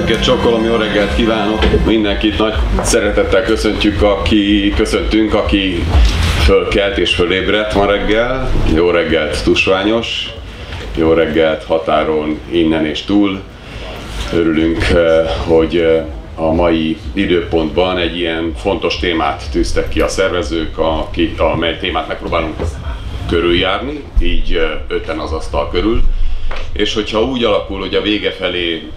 Őket csokolom, jó reggelt kívánok! Mindenkit nagy szeretettel köszöntünk, aki fölkelt és fölébredt ma reggel. Jó reggelt Tusványos, jó reggelt határon innen és túl. Örülünk, hogy a mai időpontban egy ilyen fontos témát tűztek ki a szervezők, amely témát megpróbálunk körüljárni, így öten az asztal körül. És hogyha úgy alakul, hogy a vége felé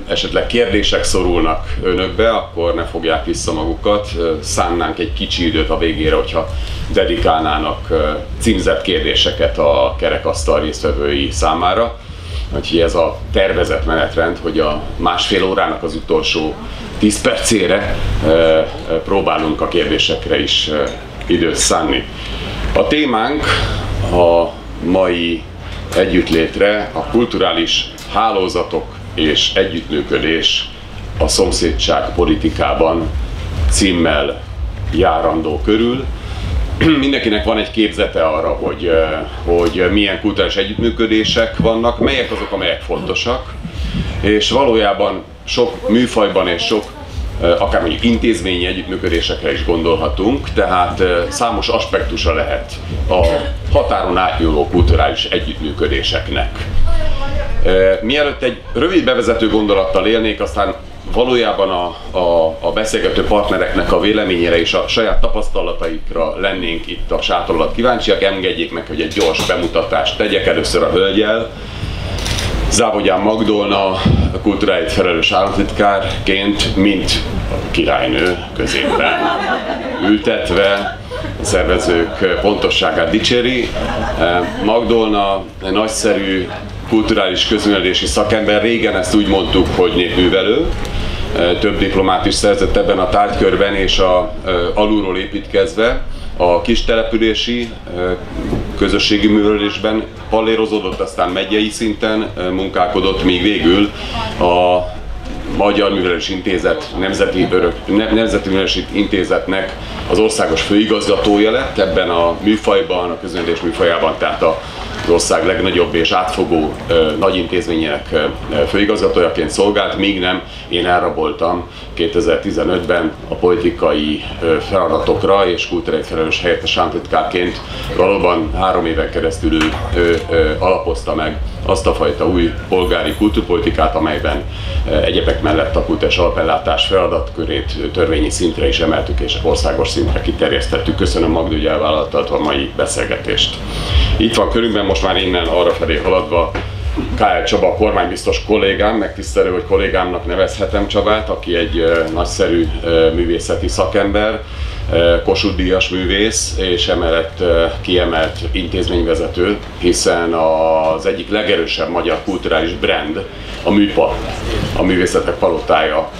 esetleg kérdések szorulnak önökbe, akkor ne fogják vissza magukat. Szánnánk egy kicsi időt a végére, hogyha dedikálnának címzett kérdéseket a kerekasztal résztvevői számára. Úgyhogy ez a tervezett menetrend, hogy a másfél órának az utolsó 10 percére próbálunk a kérdésekre is időt szánni. A témánk a mai együttlétre a kulturális hálózatok és együttműködés a szomszédság politikában címmel járandó körül. Mindenkinek van egy képzete arra, hogy milyen kulturális együttműködések vannak, melyek azok, amelyek fontosak, és valójában sok műfajban és sok akár mondjuk intézményi együttműködésekre is gondolhatunk, tehát számos aspektusa lehet a határon átnyúló kulturális együttműködéseknek. Mielőtt egy rövid bevezető gondolattal élnék, aztán valójában a beszélgető partnereknek a véleményére és a saját tapasztalataikra lennénk itt a sátor alatt kíváncsiak. Engedjék meg, hogy egy gyors bemutatást tegyek először a hölgyel. Závogyán Magdolna, a kulturális felelős államtitkárként, mint királynő középen ültetve, a szervezők pontosságát dicséri. Magdolna nagyszerű kulturális közművelési szakember, régen ezt úgy mondtuk, hogy népművelő. Több diplomát is szerzett ebben a tárgykörben, és alulról építkezve a kistelepülési közösségi művelésben pallérozódott, aztán megyei szinten munkálkodott, míg végül a Magyar Művelési Intézet, Nemzeti Művelési Intézetnek az országos főigazgatója lett ebben a műfajban, a közművelés műfajában, tehát az ország legnagyobb és átfogó nagy intézményének főigazgatójaként szolgált, míg nem én elraboltam 2015-ben a politikai feladatokra, és kulturális felelős helyettes államtitkárként valóban 3 éven keresztül ő alapozta meg azt a fajta új polgári kultúrpolitikát, amelyben egyebek mellett a kulturális alapellátás feladatkörét törvényi szintre is emeltük, és országos szintre kiterjesztettük. Köszönöm, Magda, hogy elvállaltad a mai beszélgetést. Itt van körünkben, most már innen arrafelé haladva, K.L. Csaba, kormánybiztos kollégám, megtisztelő, hogy kollégámnak nevezhetem Csabát, aki egy nagyszerű művészeti szakember, Kossuth-díjas művész, és emellett kiemelt intézményvezető, hiszen az egyik legerősebb magyar kulturális brand a műpa, a művészetek palotája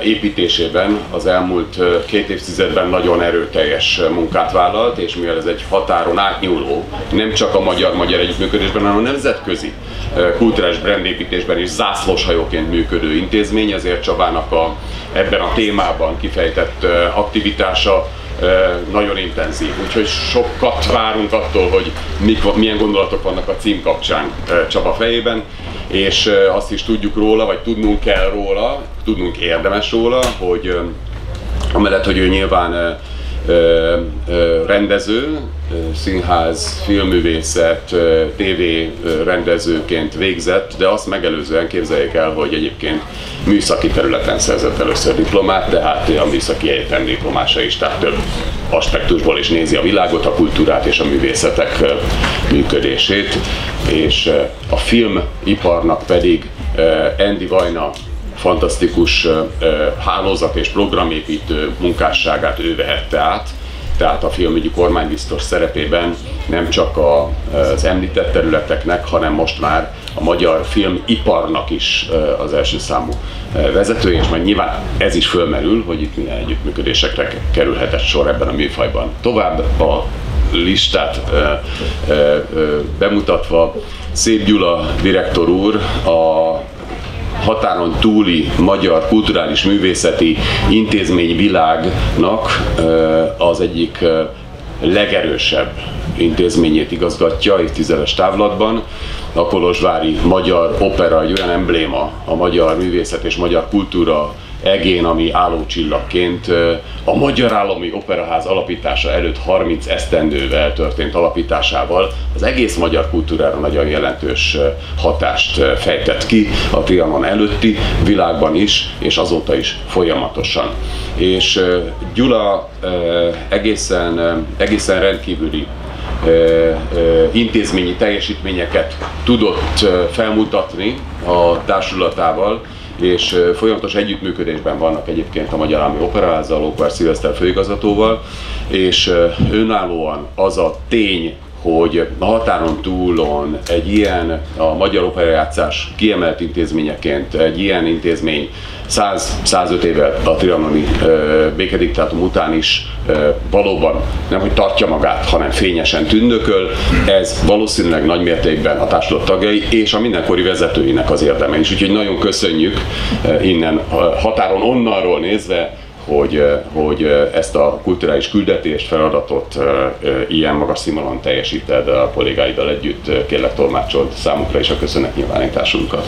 építésében az elmúlt 2 évtizedben nagyon erőteljes munkát vállalt, és mivel ez egy határon átnyúló, nem csak a magyar együttműködésben, hanem a nemzetközi kulturális brandépítésben is zászlóshajóként működő intézmény, ezért Csabának ebben a témában kifejtett aktivitása nagyon intenzív. Úgyhogy sokat várunk attól, hogy milyen gondolatok vannak a cím kapcsán Csaba fejében, és azt is tudjuk róla, vagy tudnunk kell róla, tudnunk érdemes róla, hogy amellett, hogy ő nyilván rendező, színház, filmművészet, TV rendezőként végzett, de azt megelőzően képzeljék el, hogy egyébként műszaki területen szerzett először diplomát, tehát a műszaki egyetem diplomása is, tehát több aspektusból is nézi a világot, a kultúrát és a művészetek működését, és a filmiparnak pedig Andy Vajna fantasztikus hálózat és programépítő munkásságát ő vehette át, tehát a filmügyi kormánybiztos szerepében nem csak az említett területeknek, hanem most már a magyar filmiparnak is az első számú vezetője, és majd nyilván ez is fölmerül, hogy itt milyen együttműködésekre kerülhetett sor ebben a műfajban. Tovább a listát bemutatva, Szép Gyula direktor úr a határon túli magyar kulturális művészeti intézményvilágnak az egyik legerősebb intézményét igazgatja évtizedes távlatban. A kolozsvári Magyar Opera egy olyan embléma a magyar művészet és magyar kultúra egén, ami állócsillagként a Magyar Állami Operaház alapítása előtt 30 esztendővel történt alapításával az egész magyar kultúrára nagyon jelentős hatást fejtett ki a Trianon előtti világban is, és azóta is folyamatosan. És Gyula egészen rendkívüli intézményi teljesítményeket tudott felmutatni a társulatával, és folyamatos együttműködésben vannak egyébként a Magyar Állami Operaházzal, Ókvár Szilveszter főigazgatóval, és önállóan az a tény, hogy a határon túlon egy ilyen, a magyar operajátszás kiemelt intézményeként egy ilyen intézmény 100-105 évvel a trianoni békediktátum után is valóban nemhogy tartja magát, hanem fényesen tündököl, ez valószínűleg nagymértékben a társulat tagjai és a mindenkori vezetőinek az érdeme is. Úgyhogy nagyon köszönjük innen határon onnanról nézve, hogy ezt a kulturális küldetést, feladatot ilyen magas színvonalon teljesíted a kollégáiddal együtt, kérlek tolmácsold számukra is a köszönetnyilvánításunkat.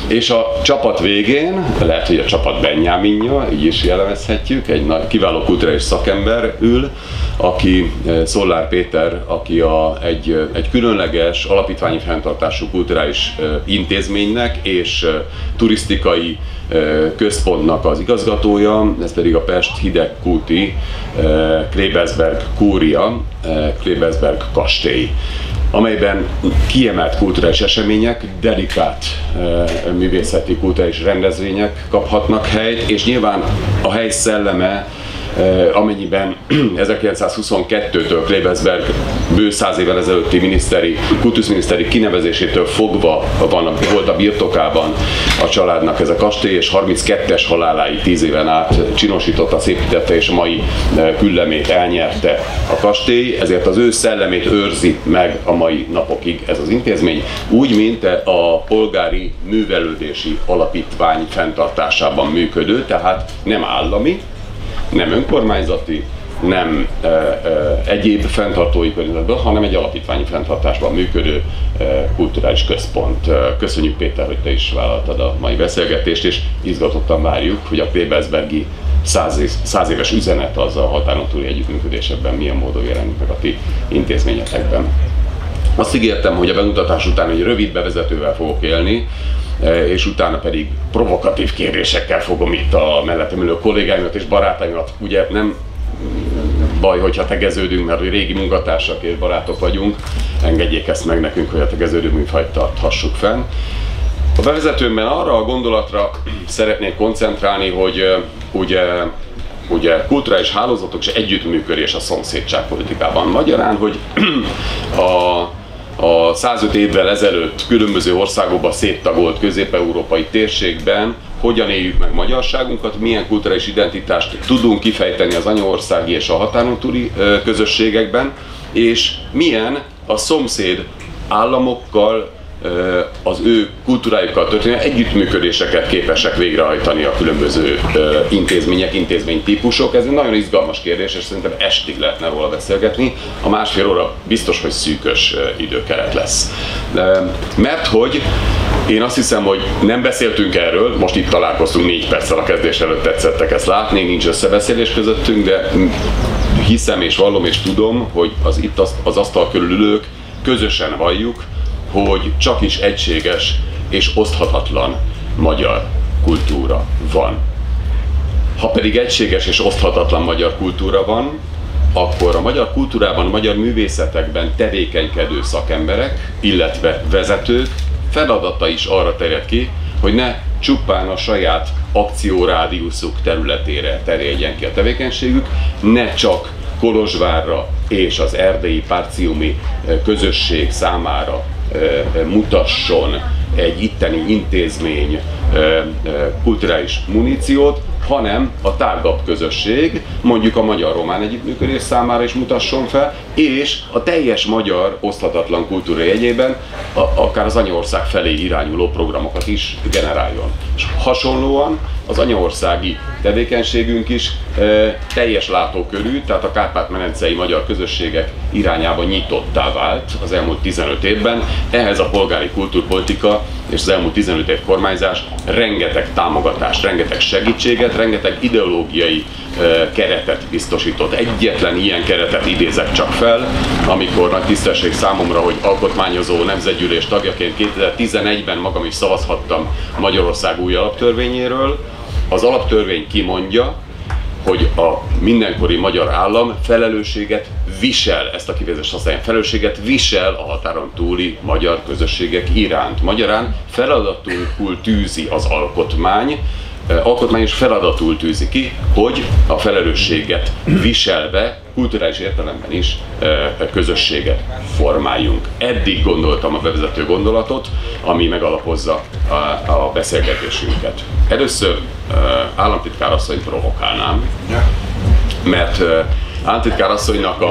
És a csapat végén, lehet, hogy a csapat Benjáminja, így is jellemezhetjük, egy kiváló kulturális szakember ül, aki Szollár Péter, aki egy különleges alapítványi fenntartású kulturális intézménynek és turisztikai központnak az igazgatója, ez pedig a Pest hidegkúti Klebersberg kúria, Klebersberg kastély, amelyben kiemelt kulturális események, dedikált művészeti kulturális rendezvények kaphatnak helyt, és nyilván a hely szelleme, amennyiben 1922-től Klebersberg bő 100 évvel ezelőtti kultuszminiszteri kinevezésétől fogva volt a birtokában a családnak ez a kastély, és 32-es haláláig 10 éven át csinosította, szépítette, és a mai küllemét elnyerte a kastély, ezért az ő szellemét őrzi meg a mai napokig ez az intézmény, úgy, mint a polgári művelődési alapítvány fenntartásában működő, tehát nem állami, nem önkormányzati, nem egyéb fenntartói környezetben, hanem egy alapítványi fenntartásban működő kulturális központ. Köszönjük, Péter, hogy te is vállaltad a mai beszélgetést, és izgatottan várjuk, hogy a Klebersbergi 100 éves üzenet az a határon túli együttműködésekben milyen módon jelenik meg a ti intézményetekben. Azt ígértem, hogy a bemutatás után egy rövid bevezetővel fogok élni, és utána pedig provokatív kérdésekkel fogom itt a mellettem ülő kollégáimat és barátaimat. Ugye nem baj, hogyha tegeződünk, mert régi munkatársak és barátok vagyunk, engedjék ezt meg nekünk, hogy a tegeződő műfajt tarthassuk fenn. A bevezetőmben arra a gondolatra szeretnék koncentrálni, hogy ugye kulturális hálózatok és együttműködés a szomszédságpolitikában. Magyarán, hogy a 105 évvel ezelőtt különböző országokban széttagolt közép-európai térségben hogyan éljük meg magyarságunkat, milyen kulturális identitást tudunk kifejteni az anyaországi és a határon túli közösségekben, és milyen a szomszéd államokkal, az ő kultúrájukkal történő együttműködéseket képesek végrehajtani a különböző intézmények, intézménytípusok. Ez egy nagyon izgalmas kérdés, és szerintem estig lehetne róla beszélgetni. A másfél óra biztos, hogy szűkös időkeret lesz. Mert hogy én azt hiszem, hogy nem beszéltünk erről, most itt találkoztunk 4 perccel a kezdés előtt, tetszettek ezt látni, nincs összebeszélés közöttünk, de hiszem és vallom és tudom, hogy itt az asztal körül ülők közösen valljuk, hogy csak is egységes és oszthatatlan magyar kultúra van. Ha pedig egységes és oszthatatlan magyar kultúra van, akkor a magyar kultúrában, a magyar művészetekben tevékenykedő szakemberek, illetve vezetők feladata is arra terjed ki, hogy ne csupán a saját akciórádiuszuk területére terjedjen ki a tevékenységük, ne csak Kolozsvárra és az erdélyi párciumi közösség számára mutasson egy itteni intézmény kulturális muníciót, hanem a tágabb közösség, mondjuk a magyar-román együttműködés számára is mutasson fel, és a teljes magyar oszthatatlan kultúra jegyében akár az anyaország felé irányuló programokat is generáljon. És hasonlóan az anyaországi tevékenységünk is teljes látókörű, tehát a kárpát-medencei magyar közösségek irányába nyitottá vált az elmúlt 15 évben. Ehhez a polgári kultúrpolitika és az elmúlt 15 év kormányzás rengeteg támogatást, rengeteg segítséget, rengeteg ideológiai keretet biztosított. Egyetlen ilyen keretet idézek csak fel, amikor nagy tisztesség számomra, hogy alkotmányozó nemzetgyűlés tagjaként 2011-ben magam is szavazhattam Magyarország új alaptörvényéről. Az alaptörvény kimondja, hogy a mindenkori magyar állam felelősséget visel, ezt a kifejezést használják, felelősséget visel a határon túli magyar közösségek iránt. Magyarán feladatul tűzi az alkotmány, alkotmányos feladatul tűzi ki, hogy a felelősséget viselve, kulturális értelemben is közösséget formáljunk. Eddig gondoltam a bevezető gondolatot, ami megalapozza a beszélgetésünket. Először államtitkár asszonyt provokálnám, mert államtitkár asszonynak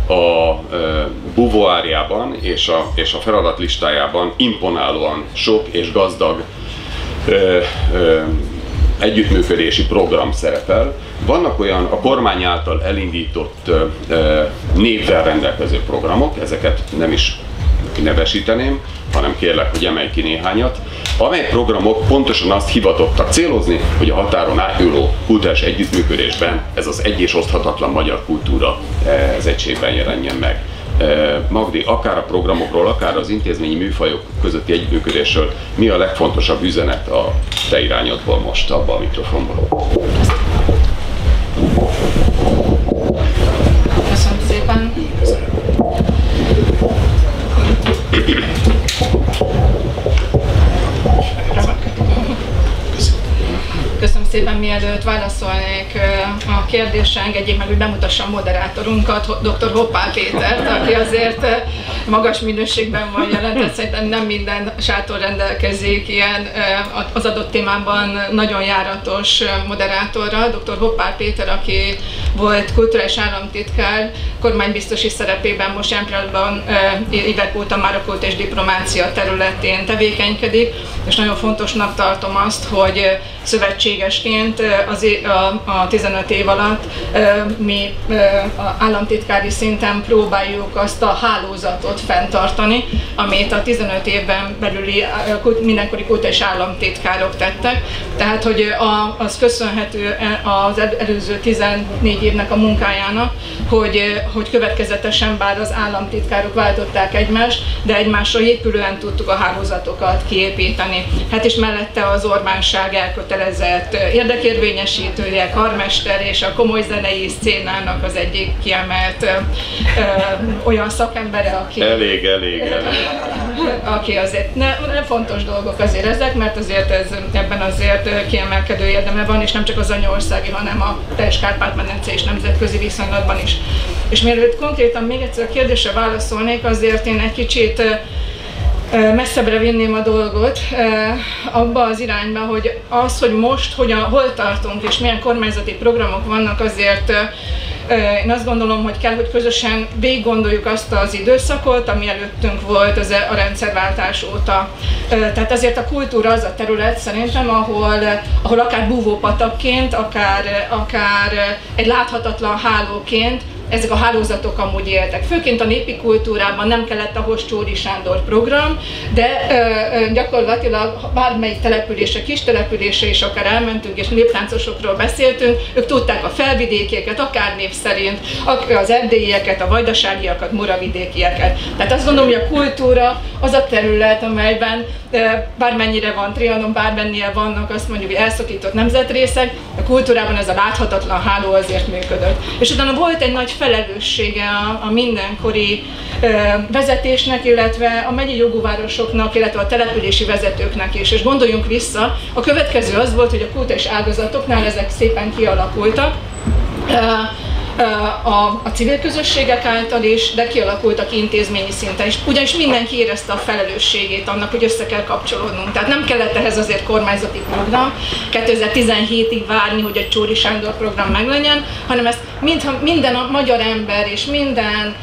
a buvóárjában és a feladatlistájában imponálóan sok és gazdag együttműködési program szerepel. Vannak olyan a kormány által elindított névvel rendelkező programok, ezeket nem is nevesíteném, hanem kérlek, hogy emelj ki néhányat, amely programok pontosan azt hivatottak célozni, hogy a határon átnyúló kulturális együttműködésben ez az egy és oszthatatlan magyar kultúra ez egységben jelenjen meg. Magdi, akár a programokról, akár az intézményi műfajok közötti együttműködésről, mi a legfontosabb üzenet a te irányodból most abban a mikrofonban? Köszönöm szépen! Köszönöm szépen, mielőtt válaszolnék a kérdésre, engedjék meg, hogy bemutassam moderátorunkat, dr. Hoppál Pétert, aki azért magas minőségben van jelen, tehát szerintem nem minden sátor rendelkezik ilyen az adott témában nagyon járatos moderátorral. Dr. Hoppál Péter, aki volt kulturális államtitkár, kormánybiztosi szerepében most jelen pillanatban évek óta már a kult és diplomácia területén tevékenykedik, és nagyon fontosnak tartom azt, hogy szövetségesként a 15 év alatt mi államtitkári szinten próbáljuk azt a hálózatot fenntartani, amit a 15 évben belüli mindenkori kulturális államtitkárok tettek. Tehát, hogy az köszönhető az előző 14 évnek a munkájának, hogy következetesen bár az államtitkárok váltották egymást, de egymásra épülően tudtuk a hálózatokat kiépíteni. Hát és mellette az Orbánság elkötelezett érdekérvényesítője, karmester és a komoly zenei szcénának az egyik kiemelt olyan szakembere, aki... Elég. Aki azért, nem fontos dolgok azért ezek, mert azért ebben azért kiemelkedő érdeme van, és nem csak az anyaországi, hanem a teljes Kárpát-medence és nemzetközi viszonylatban is. És mielőtt konkrétan még egyszer a kérdésre válaszolnék, azért én egy kicsit messzebbre vinném a dolgot abba az irányba, hogy az, hogy most hol tartunk és milyen kormányzati programok vannak, azért én azt gondolom, hogy kell, hogy közösen végig gondoljuk azt az időszakot, ami előttünk volt a rendszerváltás óta. Tehát azért a kultúra az a terület szerintem, ahol akár búvópatakként, akár egy láthatatlan hálóként ezek a hálózatok amúgy éltek. Főként a népi kultúrában nem kellett ahhoz Csóri Sándor program, de gyakorlatilag bármelyik településre, kis településre is akár elmentünk, és néptáncosokról beszéltünk, ők tudták a felvidékieket, akár név szerint, az erdélyieket, a vajdaságiakat, moravidékieket. Tehát azt gondolom, hogy a kultúra az a terület, amelyben bármennyire van Trianon, bármennyire vannak azt mondjuk, hogy elszakított nemzetrészek, a kultúrában ez a láthatatlan háló azért működött. És utána volt egy nagy felelőssége a mindenkori vezetésnek, illetve a megyei jogúvárosoknak, illetve a települési vezetőknek is. És gondoljunk vissza, a következő az volt, hogy a kulturális ágazatoknál ezek szépen kialakultak, a civil közösségek által is, de kialakultak intézményi szinten is. Ugyanis mindenki érezte a felelősségét annak, hogy össze kell kapcsolódnunk. Tehát nem kellett ehhez azért kormányzati program, 2017-ig várni, hogy egy Csoóri Sándor program meglegyen, hanem ezt minden a magyar ember és minden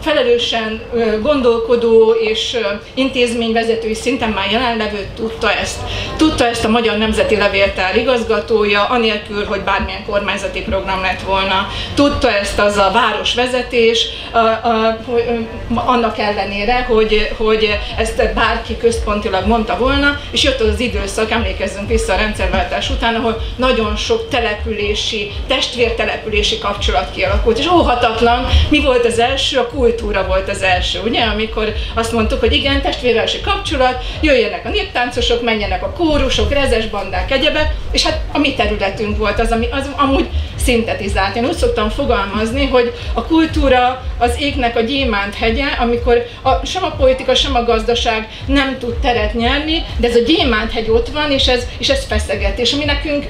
felelősen gondolkodó és intézményvezetői szinten már jelenlevő tudta ezt. Tudta ezt a Magyar Nemzeti Levéltár igazgatója, anélkül, hogy bármilyen kormányzati program lett volna. Tudta ezt az a városvezetés, annak ellenére, hogy ezt bárki központilag mondta volna, és jött az időszak, emlékezzünk vissza a rendszerváltás után, ahol nagyon sok települési, testvértelepülési kapcsolat kialakult. És óhatatlan, mi volt az első? A kultúra volt az első, ugye? Amikor azt mondtuk, hogy igen, testvérelsi kapcsolat, jöjjenek a néptáncosok, menjenek a kórusok, rezes bandák, egyebek, és hát a mi területünk volt az, ami az amúgy szintetizált. Én úgy szoktam fogalmazni, hogy a kultúra az égnek a gyémánt hegye, amikor sem a politika, sem a gazdaság nem tud teret nyerni, de ez a gyémánt hegy ott van, és ez feszeget. És ami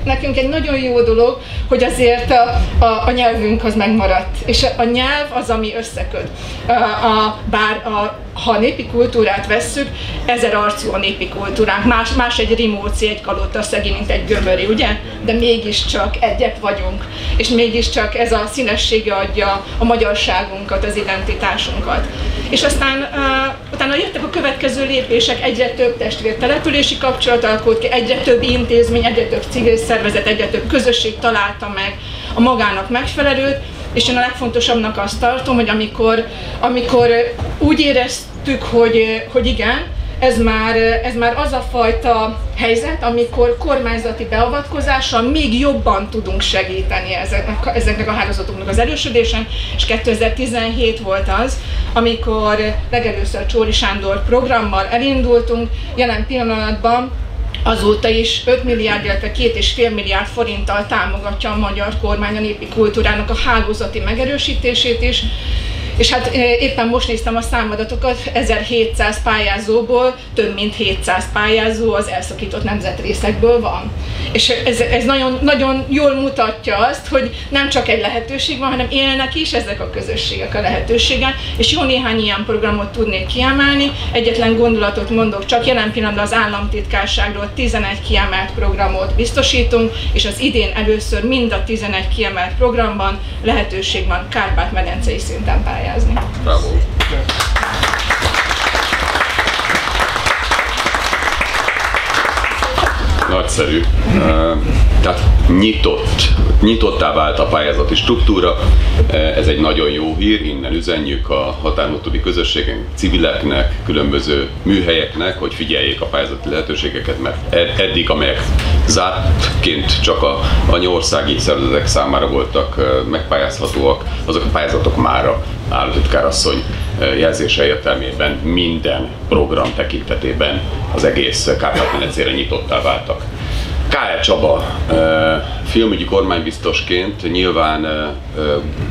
nekünk egy nagyon jó dolog, hogy azért a nyelvünk az megmaradt. És a nyelv az, ami összeköt. Ha a népi kultúrát vesszük, 1000 arcú a népi kultúránk, más egy Rimóci, egy Kalotaszegi, mint egy Gömöri, ugye? De mégiscsak egyek vagyunk, és mégiscsak ez a színessége adja a magyarságunkat, az identitásunkat. És aztán utána jöttek a következő lépések, egyre több testvértelepülési kapcsolat alakult ki, egyre több intézmény, egyre több civil szervezet, egyre több közösség találta meg a magának megfelelőt, és én a legfontosabbnak azt tartom, hogy amikor úgy éreztük, hogy igen, ez már az a fajta helyzet, amikor kormányzati beavatkozással még jobban tudunk segíteni ezeknek a hálózatoknak az erősödésen, és 2017 volt az, amikor legelőször Csoóri Sándor programmal elindultunk, jelen pillanatban azóta is 5 milliárd, illetve 2,5 milliárd forinttal támogatja a magyar kormány a népi kultúrának a hálózati megerősítését is. És hát éppen most néztem a számadatokat, 1700 pályázóból több mint 700 pályázó az elszakított nemzetrészekből van. És ez nagyon, nagyon jól mutatja azt, hogy nem csak egy lehetőség van, hanem élnek is ezek a közösségek a lehetőségen, és jó néhány ilyen programot tudnék kiemelni. Egyetlen gondolatot mondok, csak jelen pillanatban az államtitkárságról 11 kiemelt programot biztosítunk, és az idén először mind a 11 kiemelt programban lehetőség van Kárpát-medencei szinten pályázni. Bravo. Nagyszerű. Tehát nyitottá vált a pályázati struktúra, ez egy nagyon jó hír, innen üzenjük a határon túli közösségek, civileknek, különböző műhelyeknek, hogy figyeljék a pályázati lehetőségeket, mert eddig, amelyek zártként csak a anyaországi szervezetek számára voltak megpályázhatóak, azok a pályázatok mára államtitkárasszony jelzése értelmében minden program tekintetében az egész Kárpát-medencére nyitottá váltak. K.L. Csaba filmügyi kormánybiztosként nyilván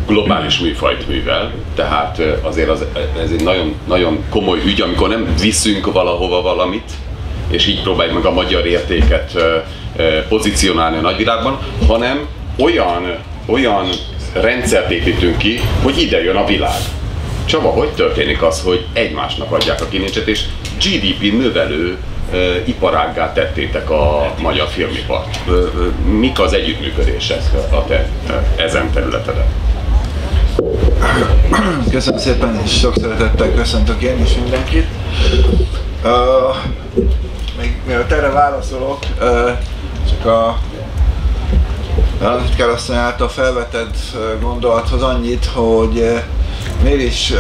globális műfajt művel, tehát azért ez egy nagyon, nagyon komoly ügy, amikor nem viszünk valahova valamit, és így próbáljuk meg a magyar értéket pozícionálni a nagyvilágban, hanem olyan rendszert építünk ki, hogy ide jön a világ. Csaba, hogy történik az, hogy egymásnak adják a kilincset, és GDP növelő iparággá tettétek a magyar filmipart? Mik az együttműködések a te ezen területeden? Köszönöm szépen, és sok szeretettel köszöntök én is mindenkit. Még mielőtt erre válaszolok, csak a államtitkárasszony által felvetett gondolathoz annyit, hogy miért is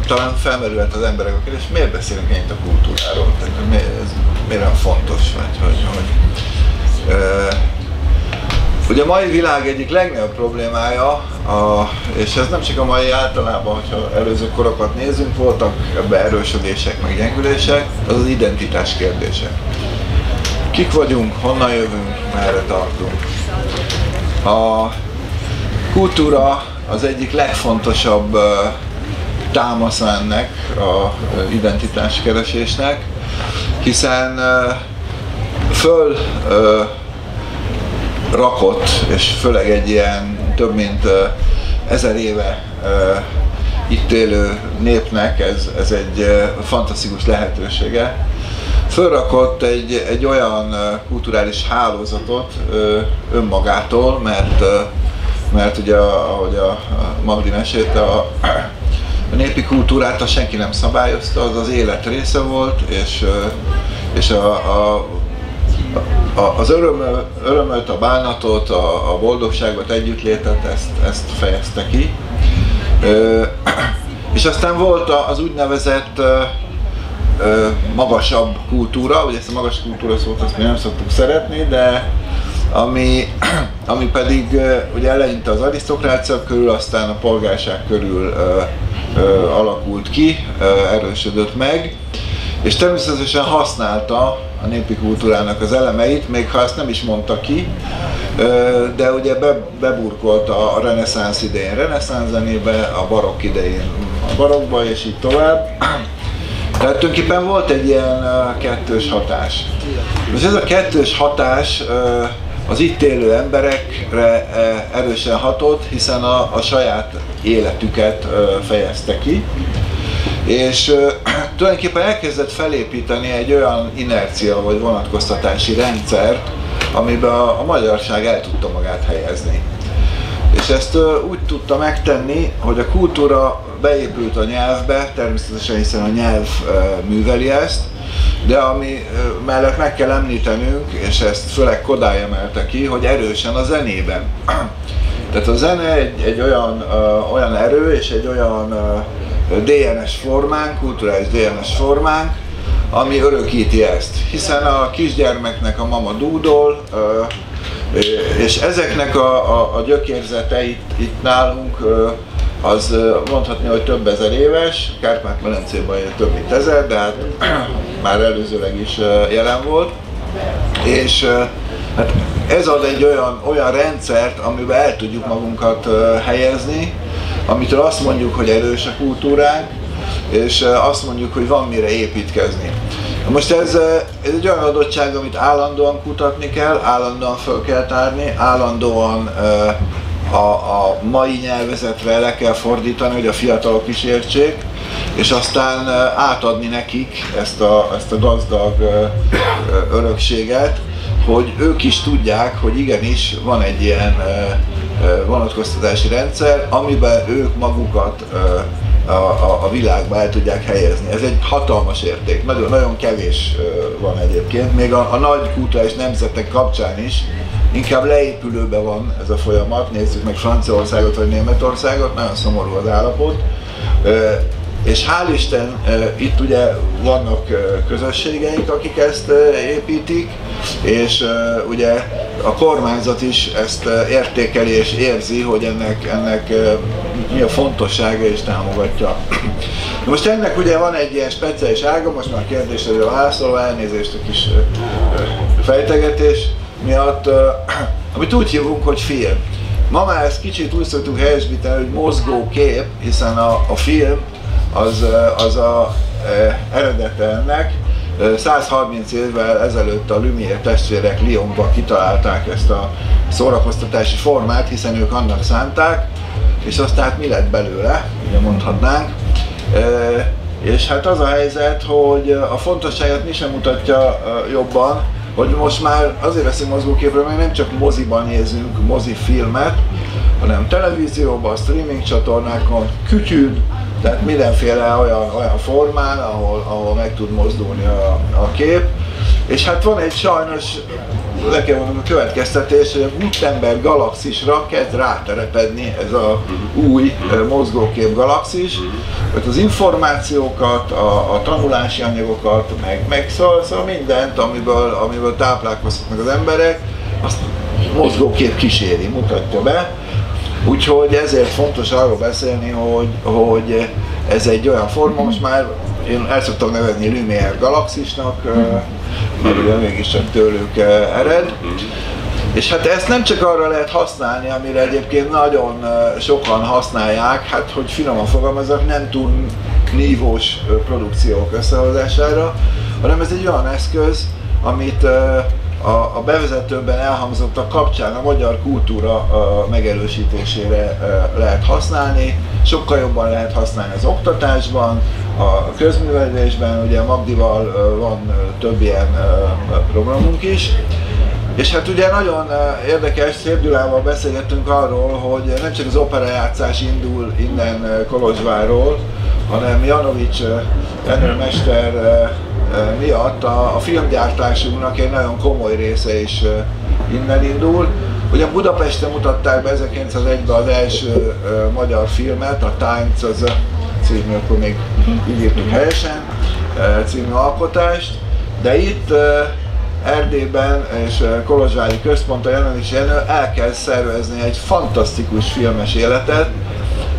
talán felmerülhet az emberek a kérdés, miért beszélünk ennyit a kultúráról, tehát miért olyan fontos, vagy ugye a mai világ egyik legnagyobb problémája, és ez nem csak a mai, általában, hogyha előző korokat nézzünk, voltak ebbe erősödések, meg gyengülések, az az identitás kérdése. Kik vagyunk, honnan jövünk, merre tartunk. A kultúra az egyik legfontosabb támasza ennek az identitáskeresésnek, hiszen rakott, és főleg egy ilyen több mint 1000 éve itt élő népnek ez egy fantasztikus lehetősége. Fölrakott egy olyan kulturális hálózatot önmagától, mert ugye, ahogy a Magdi mesélte, a népi kultúrát senki nem szabályozta, az élet része volt, és az örömöt, a bánatot, a boldogságot, együttlétet, ezt fejezte ki. És aztán volt az úgynevezett magasabb kultúra, ugye ezt a magas kultúra szót azt mi nem szoktuk szeretni, de ami pedig ugye eleinte az arisztokrácia körül, aztán a polgárság körül alakult ki, erősödött meg, és természetesen használta a népi kultúrának az elemeit, még ha ezt nem is mondta ki, de ugye beburkolta a reneszánsz idején reneszánsz zenébe, a barokk idején a barokkba, és így tovább. Tehát tulajdonképpen volt egy ilyen kettős hatás. És ez a kettős hatás az itt élő emberekre erősen hatott, hiszen a saját életüket fejezte ki. És tulajdonképpen elkezdett felépíteni egy olyan inercia vagy vonatkoztatási rendszert, amiben a magyarság el tudta magát helyezni. És ezt úgy tudta megtenni, hogy a kultúra beépült a nyelvbe, természetesen hiszen a nyelv műveli ezt, de ami mellett meg kell említenünk, és ezt főleg Kodály emelte ki, hogy erősen a zenében. Tehát a zene egy olyan erő és egy olyan DNS formánk, kulturális DNS formánk, ami örökíti ezt. Hiszen a kisgyermeknek a mama dúdol, és ezeknek a gyökérzete itt nálunk az mondhatni, hogy több ezer éves, Kárpát-medencében több mint 1000, de hát már előzőleg is jelen volt. És hát ez ad egy olyan rendszert, amiben el tudjuk magunkat helyezni, amitől azt mondjuk, hogy erős a kultúránk, és azt mondjuk, hogy van mire építkezni. Most ez egy olyan adottság, amit kutatni kell, állandóan föl kell tárni, állandóan a mai nyelvezetre le kell fordítani, hogy a fiatalok is értsék, és aztán átadni nekik ezt a gazdag örökséget, hogy ők is tudják, hogy igenis van egy ilyen vonatkoztatási rendszer, amiben ők magukat a világba el tudják helyezni. Ez egy hatalmas érték, nagyon kevés van egyébként, még a nagy kulturális nemzetek kapcsán is inkább leépülőben van ez a folyamat. Nézzük meg Franciaországot vagy Németországot, nagyon szomorú az állapot. És hál' Isten, itt ugye vannak közösségeink, akik ezt építik, és ugye a kormányzat is ezt értékeli és érzi, hogy ennek mi a fontossága és támogatja. Most ennek ugye van egy ilyen speciális ága, most már a kérdésre válaszolva, elnézést a kis fejtegetés miatt, amit úgy hívunk, hogy film. Ma már ezt kicsit úgy szoktunk helyesbíteni, hogy mozgókép, hiszen a film az a eredete ennek. 130 évvel ezelőtt a Lumière testvérek Lyonban kitalálták ezt a szórakoztatási formát, hiszen ők annak szánták, és aztán mi lett belőle, ugye mondhatnánk. És hát az a helyzet, hogy a fontosságát mi sem mutatja jobban, hogy most már azért veszünk mozgóképről, mert nem csak moziban nézünk mozifilmet, hanem televízióban, streaming csatornákon, kütyűn, tehát mindenféle olyan formán, ahol meg tud mozdulni a kép. És hát van egy sajnos, le kell mondani a következtetés, hogy a Gutenberg galaxisra kezd ráterepedni ez a új mozgókép galaxis, hogy az információkat, a tanulási anyagokat, meg szóval mindent, amiből táplálkozhatnak az emberek, azt mozgókép kíséri, mutatja be. Úgyhogy ezért fontos arról beszélni, hogy ez egy olyan forma, most már én el szoktam nevezni Lumière galaxisnak, mert ugye mégiscsak tőlük ered. És hát ezt nem csak arra lehet használni, amire egyébként nagyon sokan használják, hát hogy finoman fogalmazok, nem túl nívós produkciók összehozására, hanem ez egy olyan eszköz, a bevezetőben elhangzottak kapcsán a magyar kultúra megerősítésére lehet használni, sokkal jobban lehet használni az oktatásban, a közművelésben, ugye Magdival van több ilyen programunk is. És hát ugye nagyon érdekes, Szép Gyulával beszélgettünk arról, hogy nem csak az operajátszás indul innen Kolozsvárról, hanem Janovics Enő mester miatt a filmgyártásunknak egy nagyon komoly része is innen indul. Ugye Budapesten mutatták be 1901-ben az első magyar filmet, a Tánc, az című, akkor még így írtuk helyesen, című alkotást, de itt Erdélyben és Kolozsvári központ, a Janovics Jenő elkezd szervezni egy fantasztikus filmes életet,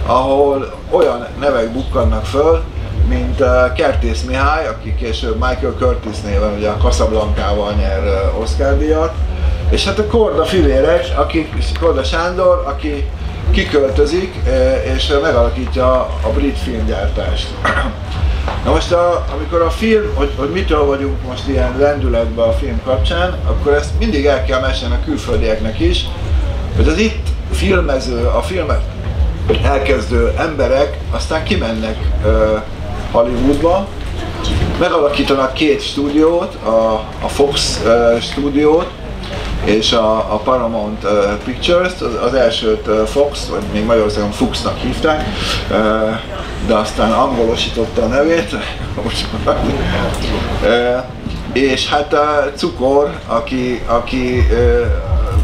ahol olyan nevek bukkannak föl, mint Kertész Mihály, aki később Michael Curtis néven ugye a Casablancával nyer Oscar-díjat, és hát a Korda fivérek, Korda Sándor, aki kiköltözik és megalakítja a brit filmgyártást. Na most, amikor a film, hogy mitől vagyunk most ilyen lendületben a film kapcsán, akkor ezt mindig el kell mesélni a külföldieknek is, hogy az itt filmező, a filmet elkezdő emberek aztán kimennek Hollywoodba, megalakítanak két stúdiót, a Fox stúdiót és a Paramount Pictures-t, az elsőt Fox, vagy még Magyarországon Fuchsnak hívták, de aztán angolosította a nevét, és hát a Cukor, aki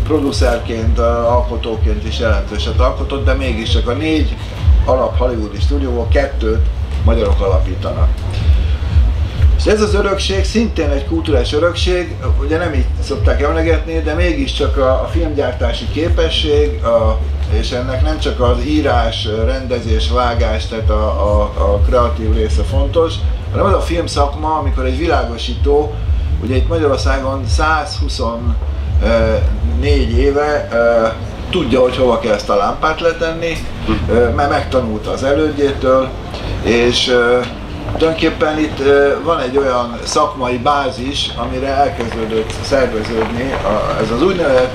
producerként, alkotóként is jelentőset alkotott, de mégiscsak a 4 alap hollywoodi stúdióból 2-t magyarok alapítanak. És ez az örökség szintén egy kulturális örökség, ugye nem így szokták emlegetni, de mégiscsak a filmgyártási képesség, és ennek nem csak az írás, rendezés, vágás, tehát a kreatív része fontos, hanem az a filmszakma, amikor egy világosító, ugye itt Magyarországon 124 éve tudja, hogy hova kell ezt a lámpát letenni, mert megtanulta az elődjétől, és tulajdonképpen itt van egy olyan szakmai bázis, amire elkezdődött szerveződni ez az úgynevezett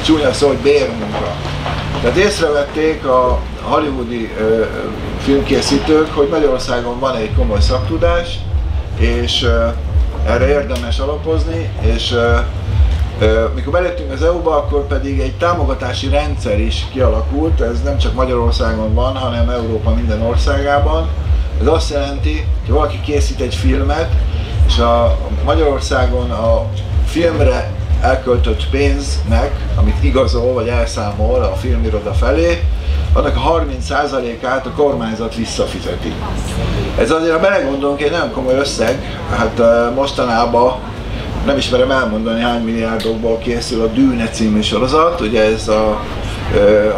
csúnya szó, hogy bérmunka. Tehát észrevették a hollywoodi filmkészítők, hogy Magyarországon van egy komoly szaktudás, és erre érdemes alapozni, és mikor beléptünk az EU-ba, akkor pedig egy támogatási rendszer is kialakult, ez nem csak Magyarországon van, hanem Európa minden országában. Ez azt jelenti, hogy valaki készít egy filmet, és Magyarországon a filmre elköltött pénznek, amit igazol vagy elszámol a filmiroda felé, annak a 30%-át a kormányzat visszafizeti. Ez azért, ha belegondolunk, egy nagyon komoly összeg, hát mostanában nem ismerem elmondani, hány milliárdokból készül a Dűne című sorozat, ugye ez a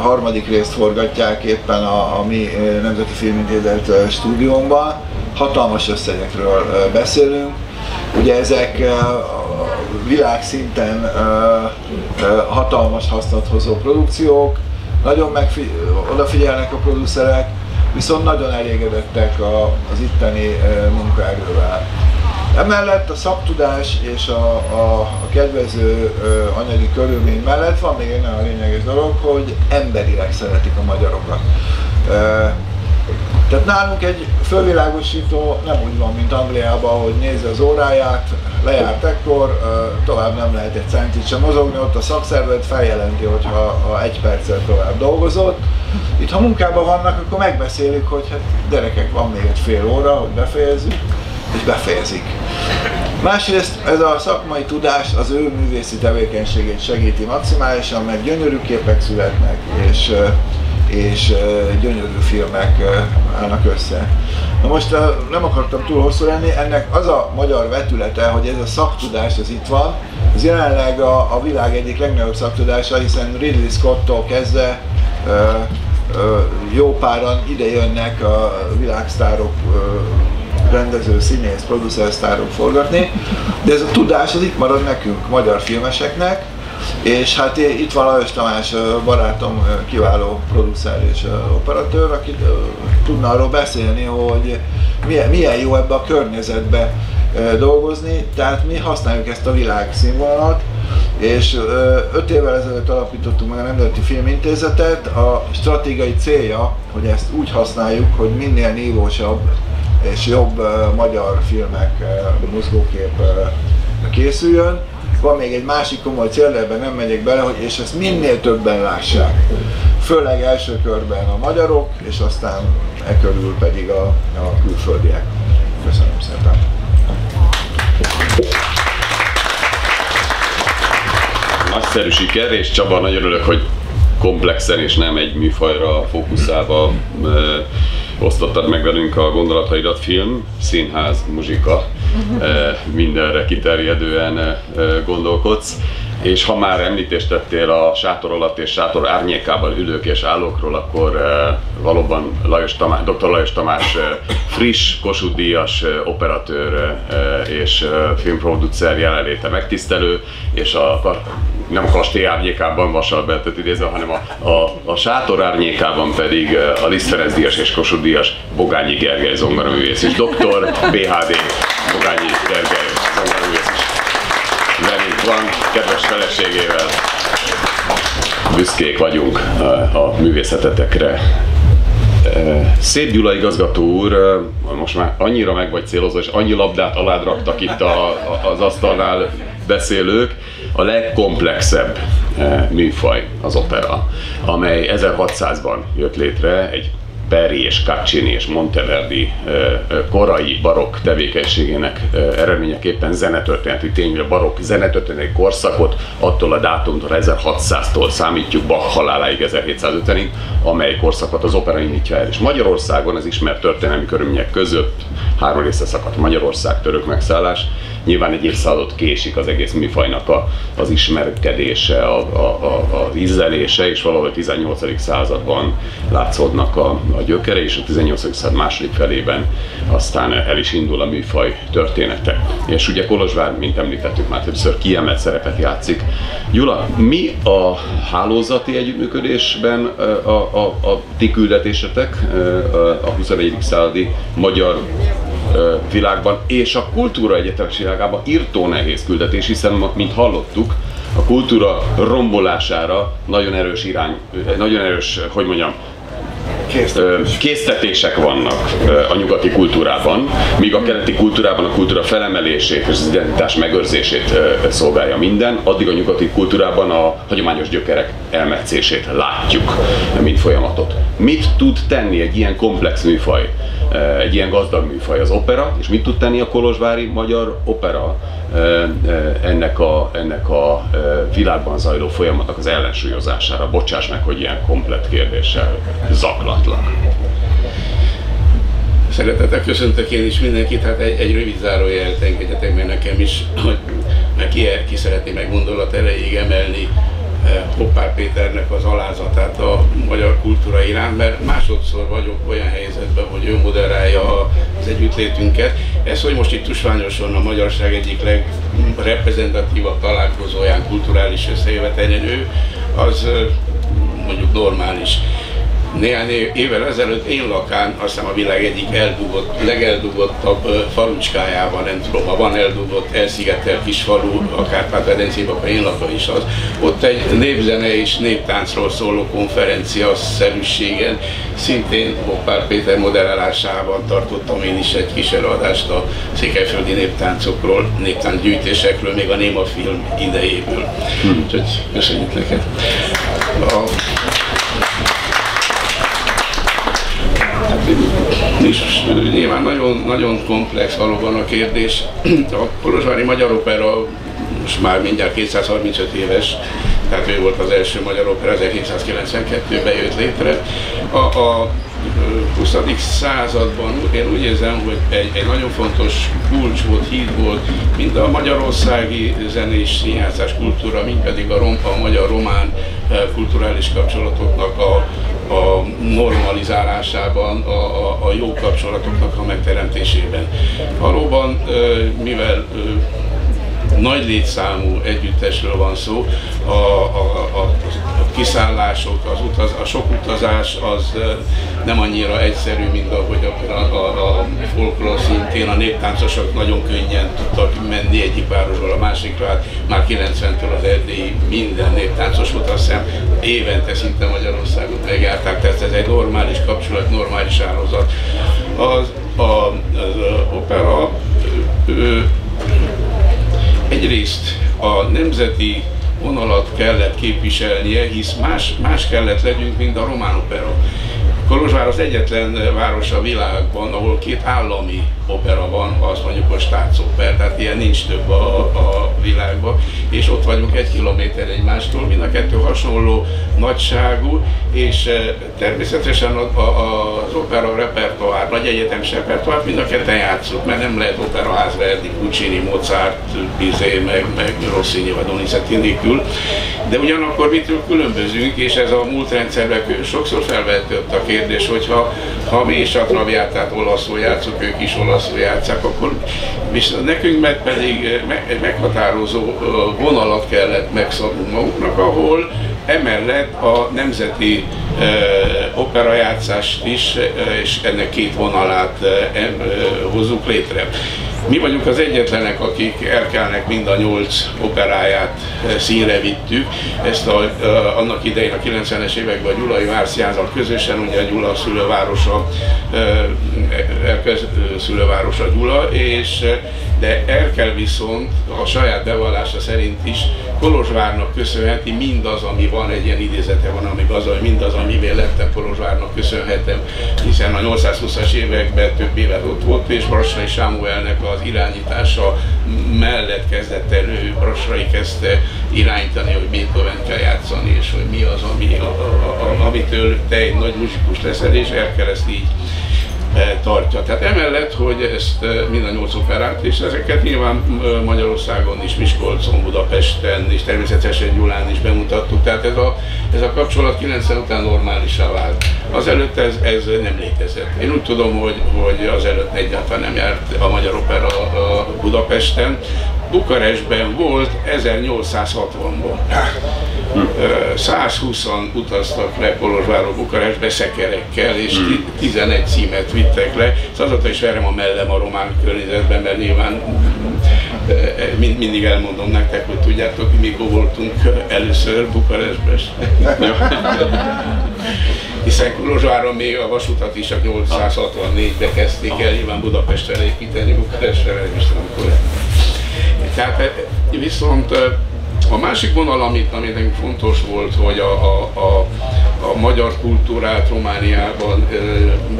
harmadik részt forgatják éppen a mi Nemzeti Filmintézet stúdiónkban, hatalmas összegekről beszélünk, ugye ezek világszinten hatalmas hasznot hozó produkciók, nagyon odafigyelnek a producerek, viszont nagyon elégedettek az itteni munkaerővel. Emellett a szaktudás és a kedvező anyagi körülmény mellett van még egy nagyon lényeges dolog, hogy emberileg szeretik a magyarokat. Tehát nálunk egy fölvilágosító nem úgy van, mint Angliában, hogy nézi az óráját, lejárt ekkor, tovább nem lehet egy centit sem mozogni, ott a szakszervezet feljelenti, hogyha 1 perccel tovább dolgozott. Itt ha munkában vannak, akkor megbeszélik, hogy hát gyerekek, van még egy fél óra, hogy befejezzük, és befejezik. Másrészt ez a szakmai tudás az ő művészi tevékenységét segíti maximálisan, mert gyönyörű képek születnek, és gyönyörű filmek állnak össze. Na most nem akartam túl hosszú lenni, ennek az a magyar vetülete, hogy ez a szaktudás az itt van, ez jelenleg a világ egyik legnagyobb szaktudása, hiszen Ridley Scott-tól kezdve jó páran ide jönnek a világsztárok, rendező, színész, producer sztárok forgatni, de ez a tudás az itt marad nekünk, magyar filmeseknek, és hát itt van Lajos Tamás barátom, kiváló producer és operatőr, aki tudna arról beszélni, hogy milyen jó ebbe a környezetbe dolgozni, tehát mi használjuk ezt a világszínvonalat, és 5 évvel ezelőtt alapítottuk meg a Nemzeti Filmintézetet. A stratégiai célja, hogy ezt úgy használjuk, hogy minél nívósabb és jobb magyar filmek, mozgókép készüljön. Van még egy másik komoly cél, de ebben nem megyek bele, hogy és ezt minél többen lássák. Főleg első körben a magyarok, és aztán e körül pedig a külföldiek. Köszönöm szépen! Nagyszerű siker, és Csaba, nagyon örülök, hogy komplexen és nem egy műfajra fókuszálva osztottad meg velünk a gondolataidat. Film, színház, muzsika, mindenre kiterjedően gondolkodsz. És ha már említést tettél a sátor alatt és sátor árnyékában ülők és állókról, akkor valóban Dr. Lajos Tamás friss Kossuth-díjas operatőr és filmproducer jelenléte megtisztelő, és nem a kastély árnyékában Vasalbertet idézve, hanem a sátor árnyékában pedig a Liszt Ferenc-díjas és Kossuth-díjas Bogányi Gergely zongoraművész és Dr. BHD Bogányi Gergely zongoraművész is velünk van, kedves feleségével. Büszkék vagyunk a művészetetekre. Szép Gyula igazgató úr, most már annyira meg vagy célozva, és annyi labdát alád raktak itt az asztalnál beszélők. A legkomplexebb műfaj az opera, amely 1600-ban jött létre egy Peri és Caccini és Monteverdi korai barokk tevékenységének eredményeképpen zenetörténeti tényre barokk zenetörténeti korszakot attól a dátumtól 1600-tól számítjuk Bach haláláig 1750-ig, amely korszakot az opera indítja el. És Magyarországon az ismert történelmi körülmények között 3 részre szakadt Magyarország, török megszállás. Nyilván egy évszázadot késik az egész műfajnak az ismerkedése, az ízlelése, és valahol a 18. században látszódnak a gyökere, és a 18. század második felében aztán el is indul a műfaj története. És ugye Kolozsvár, mint említettük már többször, kiemelt szerepet játszik. Gyula, mi a hálózati együttműködésben a ti küldetésetek a 21. századi magyar világban és a kultúra egyetemes világában írtó nehéz küldetés, hiszen, mint hallottuk, a kultúra rombolására nagyon erős, hogy mondjam, késztetések vannak a nyugati kultúrában, míg a keleti kultúrában a kultúra felemelését és az identitás megőrzését szolgálja minden, addig a nyugati kultúrában a hagyományos gyökerek elmetszését látjuk, mint folyamatot. Mit tud tenni egy ilyen komplex műfaj, egy ilyen gazdag műfaj az opera, és mit tud tenni a kolozsvári magyar opera ennek a világban zajló folyamatnak az ellensúlyozására? Bocsáss meg, hogy ilyen komplett kérdéssel zaklatlak. Szeretettel köszöntök én is mindenkit, hát egy rövid zárójelet engedjetek meg nekem is, hogy ki szeretné meg gondolat erejéig emelni Hoppár Péternek az alázatát a magyar kultúra iránt, mert másodszor vagyok olyan helyzetben, hogy ő moderálja az együttlétünket. Ez, hogy most itt tusványosan a magyarság egyik legreprezentatívabb találkozóján, kulturális összejövetelén ő, az mondjuk normális. Néhány évvel ezelőtt én lakán, azt hiszem a világ egyik legeldugottabb falucskájában, nem tudom, ha van eldugott, elszigetelt kis falu, a Kárpát-medencében, akkor én lakom is az. Ott egy népzene és néptáncról szóló konferencia-szerűségen, szintén Hoppár Péter moderálásában tartottam én is egy kis előadást a székelyföldi néptáncokról, néptáncgyűjtésekről, még a Néma film idejéből. Úgyhogy köszönjük neked! Nyilván nagyon komplex valóban a kérdés. A kolozsvári magyar opera most már mindjárt 235 éves, tehát ő volt az első magyar opera, 1792-ben jött létre. A 20. században én úgy érzem, hogy egy nagyon fontos kulcs volt, híd volt, mind a magyarországi zenés színjátszás kultúra, mind pedig a magyar-román kulturális kapcsolatoknak a normalizálásában, a jó kapcsolatoknak a megteremtésében. Valóban, mivel nagy létszámú együttesről van szó, a kiszállások, a sok utazás az nem annyira egyszerű, mint ahogy a folklór szintén. A néptáncosok nagyon könnyen tudtak menni egyik városból a másikra, hát már 90-től az erdélyi minden néptáncos volt, azt hiszem évente szinte Magyarországot megjárták, tehát ez egy normális kapcsolat, normális hálózat. Az opera egyrészt a nemzeti vonalat kellett képviselnie, hisz más kellett legyünk, mint a román opera. Kolozsvár az egyetlen város a világban, ahol két állami opera van, azt mondjuk a Staatsoper, tehát ilyen nincs több a világban, és ott vagyunk 1 kilométer egymástól, mind a kettő hasonló nagyságú, és természetesen az opera repertoár, nagy egyetemes repertoár mind a ketten játszott, mert nem lehet operaház Verdi, Puccini, Mozart, Bizet, meg Rossini vagy Donizetti nélkül, de ugyanakkor mitől különbözünk, és ez a múlt rendszerben sokszor felvetődött a kérdés, hogyha mi is a Traviatát olaszul játszunk, ők is olaszul játszák, akkor nekünk meg pedig meghatározó vonalat kellett megszabnunk maguknak, ahol emellett a nemzeti operajátszást is, és ennek 2 vonalát hozzuk létre. Mi vagyunk az egyetlenek, akik Erkelnek mind a 8 operáját színre vittük. Ezt annak idején a 90-es években a Gyulai Márciázzal közösen, ugye a Gyula szülővárosa, Erkel szülővárosa Gyula, de Erkel viszont a saját bevallása szerint is Kolozsvárnak köszönheti mindaz, ami van, egy ilyen idézete van, ami gazdag, mindaz, amivel lettem Kolozsvárnak köszönhetem, hiszen a 820-as években több évet ott volt, és Brassai Sámuelnek az irányítása mellett kezdett elő, Brassai kezdte irányítani, hogy Beethoven kell játszani, és hogy mi az, amitől te egy nagy muzsikus leszel, és Erkel ezt így tartja. Tehát emellett, hogy ezt mind a 8 operát, és ezeket nyilván Magyarországon is, Miskolcon, Budapesten, és természetesen Gyulán is bemutattuk, tehát ez a kapcsolat 90 után normálisá vált. Azelőtt ez nem létezett. Én úgy tudom, hogy azelőtt egyáltalán nem járt a Magyar Opera Budapesten. Bukarestben volt 1860-ban. 120-an utaztak le Kolozsvárról Bukarestbe szekerekkel, és 11 címet vittek le. Azóta is verem a mellem a román környezetben, mert nyilván mindig elmondom nektek, hogy tudjátok, mikor voltunk először Bukarestben. Hiszen Kolozsváron még a vasutat is a 864-ben kezdték el, nyilván Budapestre építeni, Bukarestre nem is tudom, amikor. Tehát viszont a másik vonal, amit nekünk fontos volt, hogy a magyar kultúrát Romániában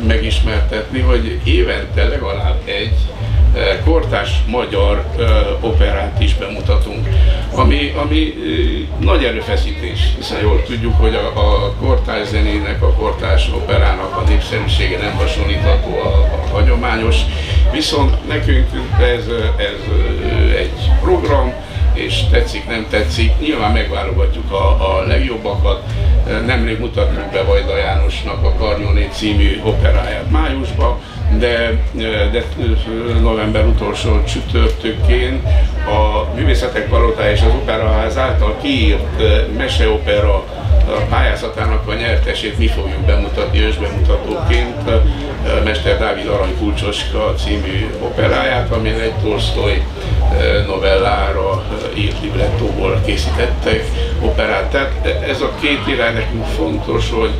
megismertetni, hogy évente legalább egy kortárs magyar operát is bemutatunk, ami nagy erőfeszítés, hiszen jól tudjuk, hogy a kortárs zenének, a kortárs operának a népszerűsége nem hasonlítható a hagyományos, viszont nekünk ez egy program, és tetszik, nem tetszik, nyilván megválogatjuk a legjobbakat. Nemrég mutattuk be Vajda Jánosnak a Karnyoné című operáját májusban, de november utolsó csütörtökén a Művészetek Palotája és az Operaház által kiírt meseopera pályázatának a nyertesét mi fogjuk bemutatni ősbemutatóként, Mester Dávid Aranykulcsoska című operáját, amin egy Tolsztoj novellára írt librettóból készítettek operát. Tehát ez a 2 irány nekünk fontos, hogy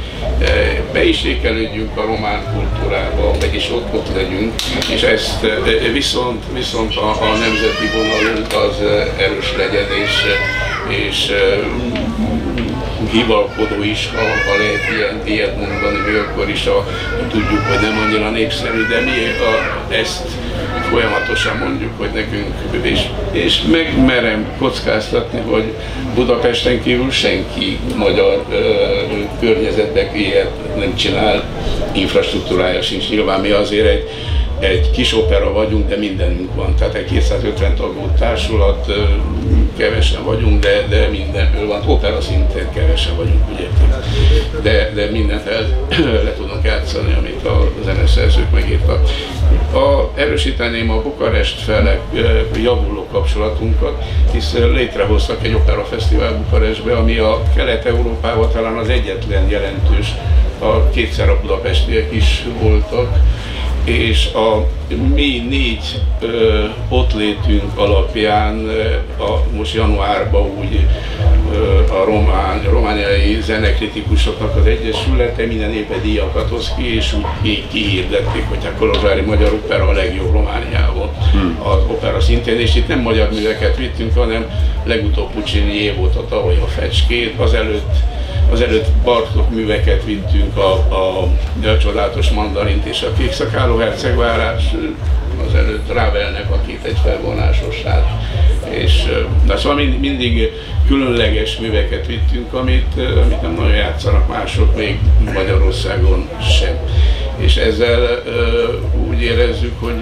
be is ékelődjünk a román kultúrába, meg is ott legyünk, és ezt viszont a nemzeti vonalunk az erős legyen, és hivalkodó is, ha lehet ilyet mondani, még akkor is tudjuk, hogy nem annyira népszerű, de mi ezt folyamatosan mondjuk, hogy nekünk, és megmerem kockáztatni, hogy Budapesten kívül senki magyar környezetben ilyet nem csinál, infrastruktúrája sincs. Nyilván mi azért egy egy kis opera vagyunk, de mindenünk van. Tehát egy 250 tagú társulat, kevesen vagyunk, de mindenből van. Opera szintén kevesen vagyunk, ugye? De mindent le tudunk játszani, amit a zeneszerzők megírtak. Erősíteném a Bukarest fele javuló kapcsolatunkat, hisz létrehoztak egy operafesztivál Bukarestbe, ami a Kelet-Európában talán az egyetlen jelentős, kétszer a budapestiek is voltak, és a mi 4 ottlétünk alapján most januárban úgy a romániai zenekritikusoknak az egyesülete minden évben díjakat hoz ki, és úgy kihirdették, hogy a kolozsvári magyar opera a legjobb Romániában az opera szintén, és itt nem magyar műveket vittünk, hanem legutóbb Puccinié volt a tavaly a Fecskét, azelőtt Bartók műveket vittünk, a csodálatos Mandarint és a Kékszakáló hercegvárás, azelőtt Ravelnek a Két egy felvonásosát, és szóval mindig különleges műveket vittünk, amit nem nagyon játszanak mások, még Magyarországon sem. És ezzel úgy érezzük, hogy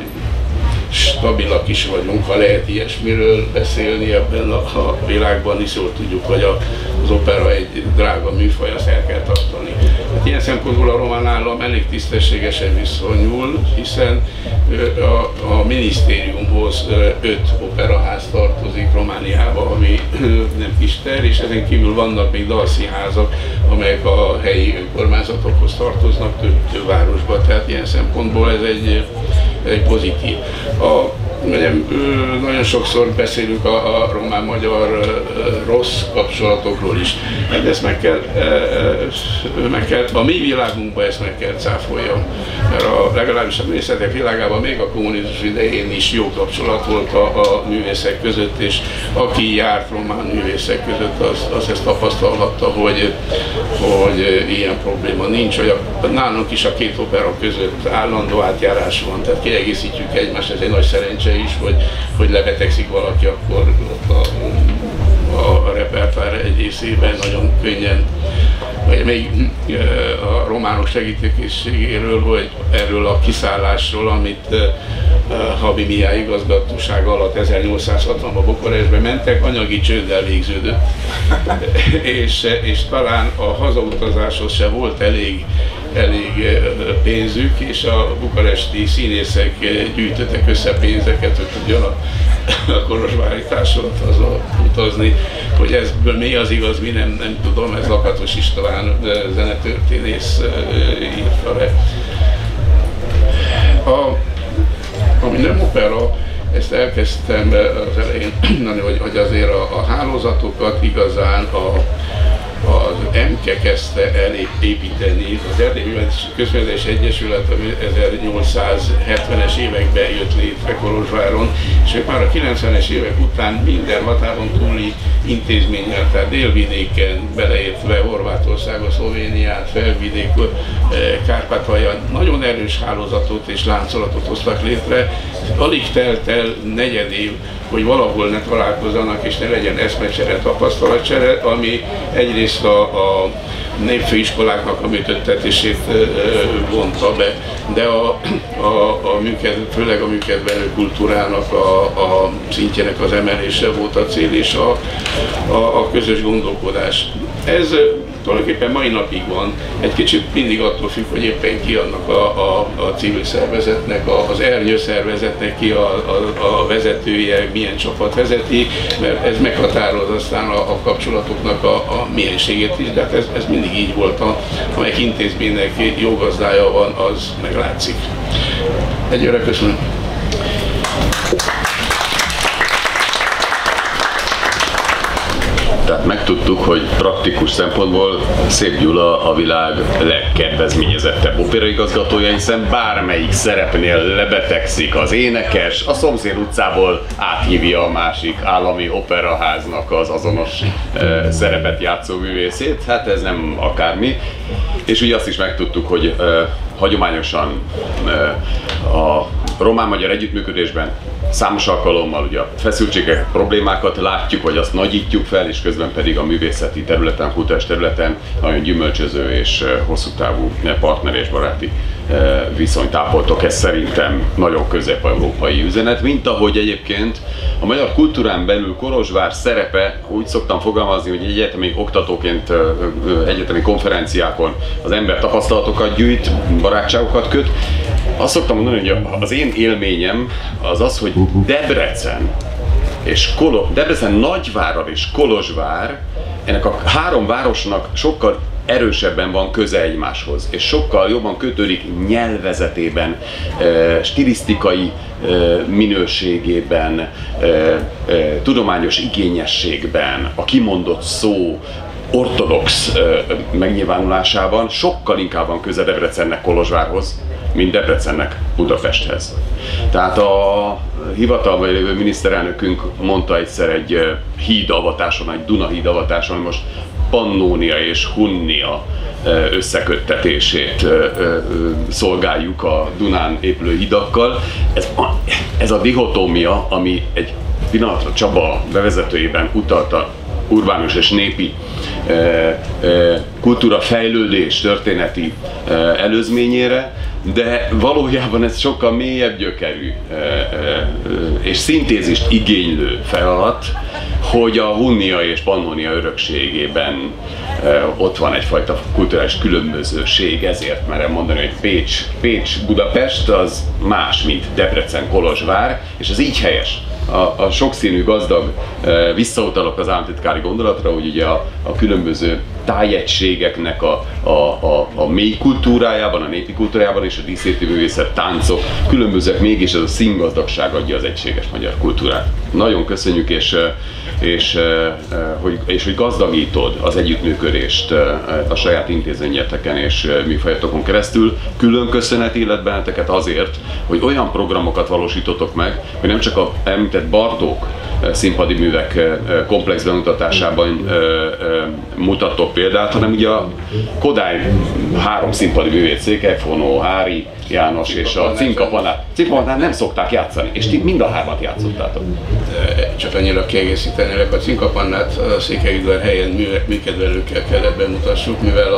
stabilak is vagyunk, ha lehet ilyesmiről beszélni ebben a világban, hisz jól tudjuk, hogy az opera egy drága műfaj, azt el kell tartani. Hát ilyen szempontból a román állam elég tisztességesen viszonyul, hiszen a minisztériumhoz 5 operaház tartozik Romániában, ami nem kis ter, és ezen kívül vannak még dalszínházak, amelyek a helyi önkormányzatokhoz tartoznak több városban, tehát ilyen szempontból ez egy pozitív. Nagyon sokszor beszélünk a román-magyar rossz kapcsolatokról is, de ezt meg kell, a mi világunkban ezt meg kell cáfoljam, mert legalábbis a művészetek világában még a kommunizmus idején is jó kapcsolat volt a művészek között, és aki járt román művészek között, az ezt tapasztalhatta, hogy ilyen probléma nincs, hogy nálunk is a 2 opera között állandó átjárás van, tehát kiegészítjük egymást, ez egy nagy szerencse is, hogy lebetegszik valaki, akkor a repertoár egy részében nagyon könnyen, vagy még a románok segítőkészségéről, hogy erről a kiszállásról, amit Havi Mihály igazgatósága alatt 1860-ban Bukarestbe mentek, anyagi csőddel végződött. és talán a hazautazáshoz se volt elég pénzük, és a bukaresti színészek gyűjtöttek össze pénzeket, hogy tudjon a kolozsvári társulathoz utazni. Hogy ebből mi az igaz, mi nem tudom, ez Lakatos István zenetörténész írta le. Ami nem opera, ezt elkezdtem az elején, hogy azért a hálózatokat igazán az EMKE kezdte el építeni, az Erdélyi Művelődési Közművelődési Egyesület, ami 1870-es években jött létre Kolozsváron, és ők már a 90-es évek után minden határon túli intézménnyel, tehát Délvidéken, beleértve Horvátországot, Szlovéniát, Felvidék, Kárpátalja, nagyon erős hálózatot és láncolatot hoztak létre. Alig telt el negyed év, hogy valahol ne találkozzanak és ne legyen eszmecsere, tapasztalatcsere, ami egyrészt a népfőiskoláknak a működtetését vonta be, de főleg a műkedvelő kultúrának a szintjének az emelése volt a cél, és a közös gondolkodás. Ez tulajdonképpen mai napig van, egy kicsit mindig attól függ, hogy éppen ki annak a civil szervezetnek, az ernyő szervezetnek ki a vezetője, milyen csapat vezeti, mert ez meghatároz aztán a kapcsolatoknak a mienségét is, de hát ez mindig így volt, amelyik intézménynek jó gazdája van, az meglátszik. Egyőre köszönöm. Tehát megtudtuk, hogy praktikus szempontból Szép Gyula a világ legkedvezményezettebb operaigazgatója, hiszen bármelyik szerepnél lebetegszik az énekes, a szomszéd utcából áthívja a másik állami operaháznak az azonos szerepet játszó művészét, hát ez nem akármi. És ugye azt is megtudtuk, hogy hagyományosan a román-magyar együttműködésben számos alkalommal ugye a feszültségek, problémákat látjuk, vagy azt nagyítjuk fel, és közben pedig a művészeti területen, kulturális területen nagyon gyümölcsöző és hosszú távú partner és baráti viszonyt ápoltok. Ez szerintem nagyon közép-európai üzenet, mint ahogy egyébként a magyar kultúrán belül Kolozsvár szerepe, úgy szoktam fogalmazni, hogy egyetemi oktatóként egyetemi konferenciákon az ember tapasztalatokat gyűjt, barátságokat köt. Azt szoktam mondani, hogy az én élményem az az, hogy Debrecen Nagyvárad és Kolozsvár, ennek a három városnak sokkal erősebben van köze egymáshoz, és sokkal jobban kötődik nyelvezetében, stilisztikai minőségében, tudományos igényességben, a kimondott szó ortodox megnyilvánulásában sokkal inkább van köze Debrecennek Kolozsvárhoz, mint Debrecennek Budapesthez. Tehát a hivatalban lévő miniszterelnökünk mondta egyszer egy hídavatáson, egy Duna-híd avatáson, hogy most Pannónia és Hunnia összeköttetését szolgáljuk a Dunán épülő hidakkal. Ez a dihotómia, ami egy pillanatra Csaba bevezetőjében utalta urbánus és népi kultúrafejlődés történeti előzményére, de valójában ez sokkal mélyebb gyökerű és szintézist igénylő feladat, hogy a Hunnia és Pannónia örökségében ott van egyfajta kulturális különbözőség, ezért merem mondani, hogy Pécs-Budapest az más, mint Debrecen-Kolozsvár, és ez így helyes. A sokszínű, gazdag, visszautalok az államtitkári gondolatra, hogy ugye a különböző tájegységeknek a mély kultúrájában, a népi kultúrájában és a díszéti művészet, táncok különbözőek, mégis ez a színgazdagság adja az egységes magyar kultúrát. Nagyon köszönjük, és hogy gazdagítod az együttműködést a saját intézményeteken és műfajatokon keresztül. Külön köszönet illet benneteket azért, hogy olyan programokat valósítotok meg, hogy nem csak a említett Bartók színpadi művek komplex bemutatásában mutattok példát, hanem ugye a Kodály 3 színpadi művét, Székelyfonó, Hári János és a Cinkapanát nem szokták játszani, és ti mind a 3-at játszottátok. Csak annyira kiegészítenélek, a Cinkapannát a Székelyudvar helyen műkedvelőkkel kellett bemutassuk, mivel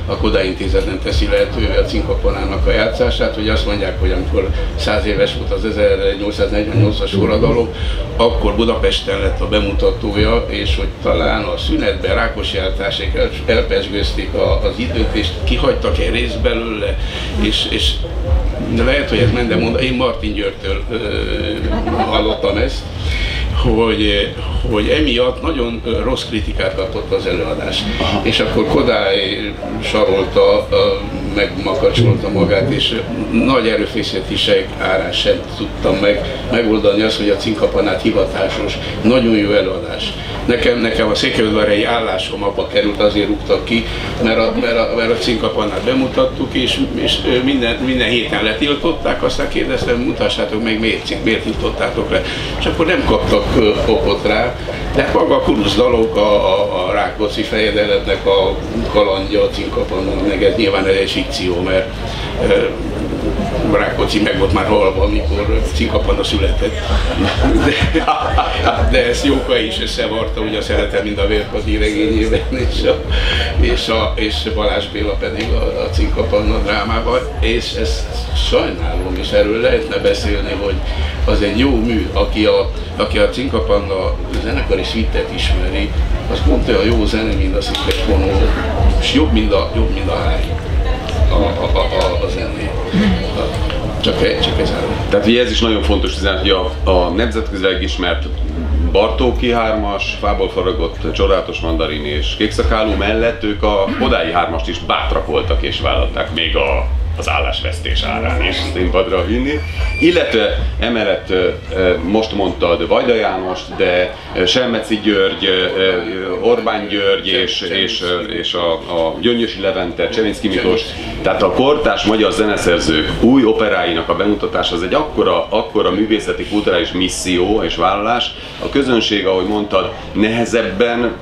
a Kodály Intézet nem teszi lehetővé a Cinkapanának a játszását, hogy azt mondják, hogy amikor 100 éves volt az 1848-as forradalom, akkor Budapesten lett a bemutatója, és hogy talán a szünetben Rákosjártásék elpezsgőzték az időt, és kihagytak egy részt belőle, és lehet, hogy ez ment, de én Martin Györgytől hallottam ezt, hogy emiatt nagyon rossz kritikát kapott az előadás. És akkor Kodály sarolta, megmakacsolta magát, és nagy erőfeszítések árán sem tudtam megoldani azt, hogy a Cinkapanát hivatásos, nagyon jó előadás. Nekem a székelyudvarhelyi állásom abba került, azért rúgtak ki, mert a Cinkapanát bemutattuk, és minden héten letiltották, aztán kérdeztem, mutassátok meg, miért tiltottátok le. És akkor nem kaptak okot rá, de maga a kurucdalok, a Rákóczi fejedeletnek a kalandja, a Cinkapannak, meg ez nyilván egy fikció, mert Rákóczi meg volt már halva, amikor Cinkapanna született. De ezt Jóka is összevarta, ugye a Szeretem mind a Vérpadi regényében, és Balázs Béla pedig a Cinkapanna drámában, és ezt sajnálom, és erről lehetne beszélni, hogy az egy jó mű, aki a Cinkapanna zenekari szvittet ismeri, az pont olyan jó zene, mint a Székelyfonó, és jobb, mint a Hári a zené. Csak ez áll. Tehát ugye ez is nagyon fontos üzenet, hogy a nemzetközileg ismert Bartóki 3-as, fából faragott Csodálatos mandarin és Kékszakálú mellett ők a Kodályi 3-ast is bátrak voltak és vállalták még az állásvesztés árán is színpadra vinni. Illetve emellett most mondtad Vajda Jánost, de Selmeci György, Orbán György és a Gyöngyösi Levente, Csevinszky Miklós, tehát a kortárs magyar zeneszerzők új operáinak a bemutatása az egy akkora művészeti kulturális misszió és vállalás. A közönség, ahogy mondtad, nehezebben,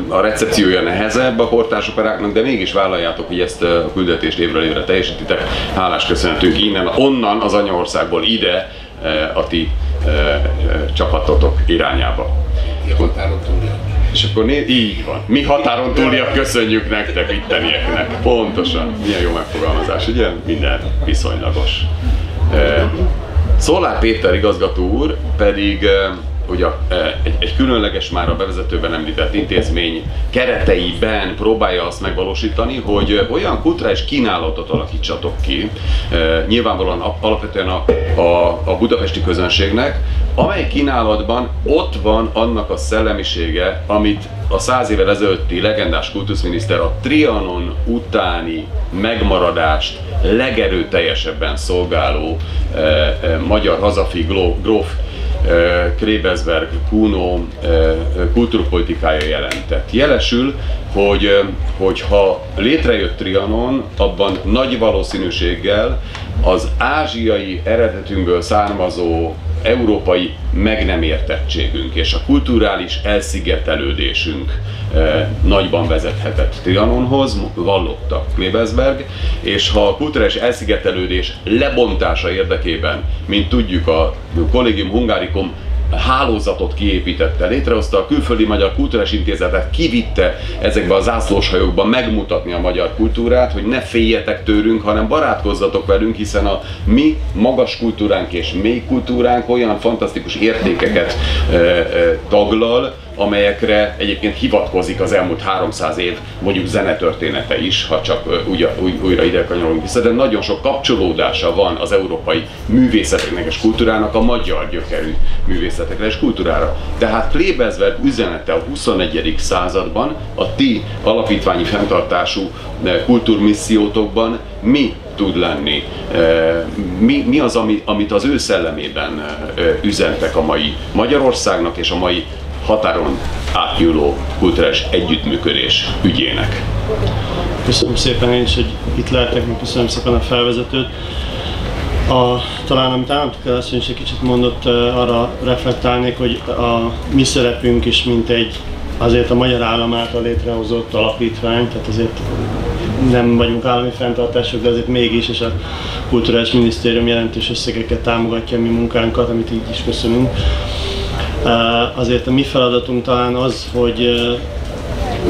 a recepciója nehezebb a kortárs operáknak, de mégis vállaljátok, hogy ezt a küldetést évről évre teljesítitek. Hálás köszönhetünk onnan az anyaországból ide a ti csapatotok irányába. A határon túl. És akkor így van. Mi határon túliak köszönjük nektek, ittenieknek. Pontosan. Milyen jó megfogalmazás, ugye? Minden viszonylagos. Szolár Péter igazgató úr pedig ugye egy különleges, már a bevezetőben említett intézmény kereteiben próbálja azt megvalósítani, hogy olyan kulturális kínálatot alakítsatok ki, nyilvánvalóan alapvetően a budapesti közönségnek, amely kínálatban ott van annak a szellemisége, amit a 100 évvel ezelőtti legendás kultuszminiszter a Trianon utáni megmaradást legerőteljesebben szolgáló magyar hazafi gróf Krebersberg Kuno kultúrpolitikája jelentett. Jelesül, hogy ha létrejött Trianon, abban nagy valószínűséggel az ázsiai eredetünkből származó európai meg nem értettségünk és a kulturális elszigetelődésünk nagyban vezethetett Trianonhoz, vallotta Krebersberg, és ha a kulturális elszigetelődés lebontása érdekében, mint tudjuk, a Collegium Hungaricum hálózatot kiépítette, létrehozta a Külföldi Magyar Kulturális Intézetet, kivitte ezekbe a zászlóshajókba megmutatni a magyar kultúrát, hogy ne féljetek tőlünk, hanem barátkozzatok velünk, hiszen a mi magas kultúránk és mély kultúránk olyan fantasztikus értékeket taglal, amelyekre egyébként hivatkozik az elmúlt 300 év mondjuk zenetörténete is, ha csak újra ide kanyarolunk vissza, de nagyon sok kapcsolódása van az európai művészeteknek és kultúrának a magyar gyökerű művészetekre és kultúrára. Tehát Krebersberg üzenete a 21. században, a ti alapítványi fenntartású kultúrmissziótokban mi tud lenni? Mi az, amit az ő szellemében üzentek a mai Magyarországnak és a mai határon átnyúló kulturális együttműködés ügyének? Köszönöm szépen én is, hogy itt lehetek, meg köszönöm szépen a felvezetőt. Talán amit Államtitkár asszony is egy kicsit mondott, arra reflektálnék, hogy a mi szerepünk is mint egy azért a magyar állam által létrehozott alapítvány, tehát azért nem vagyunk állami fenntartások, de azért mégis, és a Kulturális Minisztérium jelentős összegeket támogatja a mi munkánkat, amit így is köszönünk. Azért a mi feladatunk talán az, hogy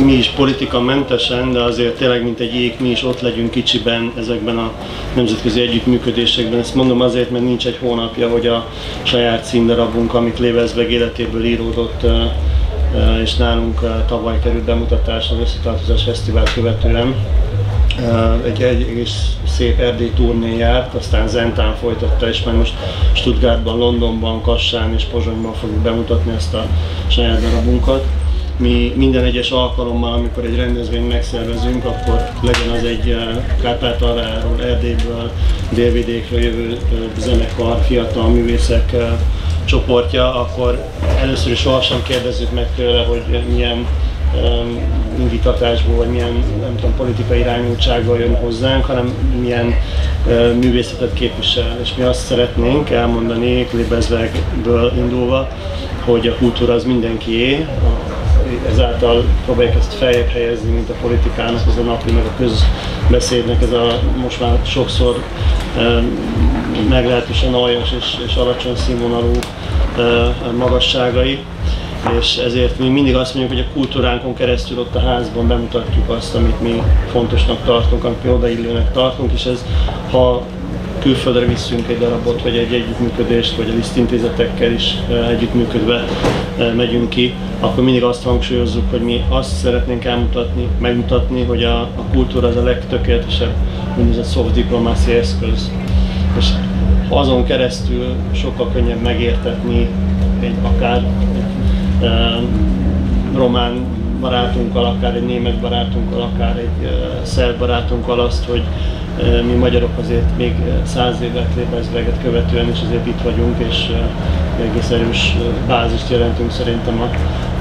mi is politikamentesen, de azért tényleg mint egy ék, mi is ott legyünk kicsiben ezekben a nemzetközi együttműködésekben. Ezt mondom azért, mert nincs egy hónapja, hogy a saját címdarabunk, amit Krebersberg életéből íródott, és nálunk tavaly került bemutatásra az Összetartozás Fesztivált követően. Egy egész szép erdélyi turné járt, aztán Zentán folytatta, és majd most Stuttgartban, Londonban, Kassán és Pozsonyban fogjuk bemutatni ezt a saját darabunkat. Mi minden egyes alkalommal, amikor egy rendezvényt megszervezünk, akkor legyen az egy Kárpátaljáról, Erdélyből, Délvidékről jövő zenekar, fiatal művészek csoportja, akkor először is sohasem kérdezzük meg tőle, hogy milyen indítatásból, vagy milyen, nem tudom, politikai irányultsággal jön hozzánk, hanem milyen művészetet képvisel. És mi azt szeretnénk elmondani Krebersbergből indulva, hogy a kultúra az mindenkié, ezáltal próbáljuk ezt feljebb helyezni, mint a politikának, ez a napi, meg a közbeszédnek, ez a most már sokszor meglehetősen aljas és alacsony színvonalú magasságai. És ezért mi mindig azt mondjuk, hogy a kultúránkon keresztül ott a házban bemutatjuk azt, amit mi fontosnak tartunk, amit mi odaillőnek tartunk, és ez, ha külföldre visszünk egy darabot, vagy egy együttműködést, vagy a lisztintézetekkel is együttműködve megyünk ki, akkor mindig azt hangsúlyozzuk, hogy mi azt szeretnénk megmutatni, hogy a kultúra az a legtökéletesebb úgynevezett soft diplomacy eszköz. És azon keresztül sokkal könnyebb megértetni akár román barátunkkal, akár egy német barátunkkal, akár egy szerb barátunkkal azt, hogy mi magyarok azért még 100 évet Krebersberget követően is azért itt vagyunk, és egész erős bázist jelentünk szerintem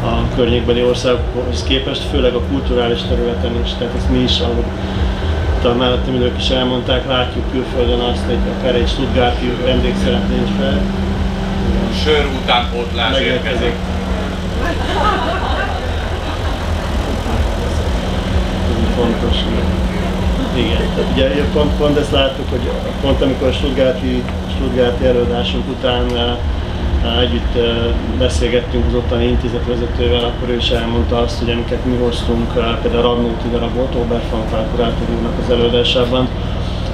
a környékbeli országokhoz képest, főleg a kulturális területen is. Tehát ezt mi is, ahogy talán mellettem idők is elmondták, látjuk külföldön azt, hogy akár egy stuttgarti vendégszereplés fel. Sör utánpótlás érkezik. Ez fontos. Igen, ugye pont ezt láttuk, hogy pont amikor a stuttgarti előadásunk után együtt beszélgettünk az ottani intézetvezetővel, akkor ő is elmondta azt, hogy amiket mi hoztunk, például a Radnóti darabot, Oberfrank kurátorúnak az előadásában,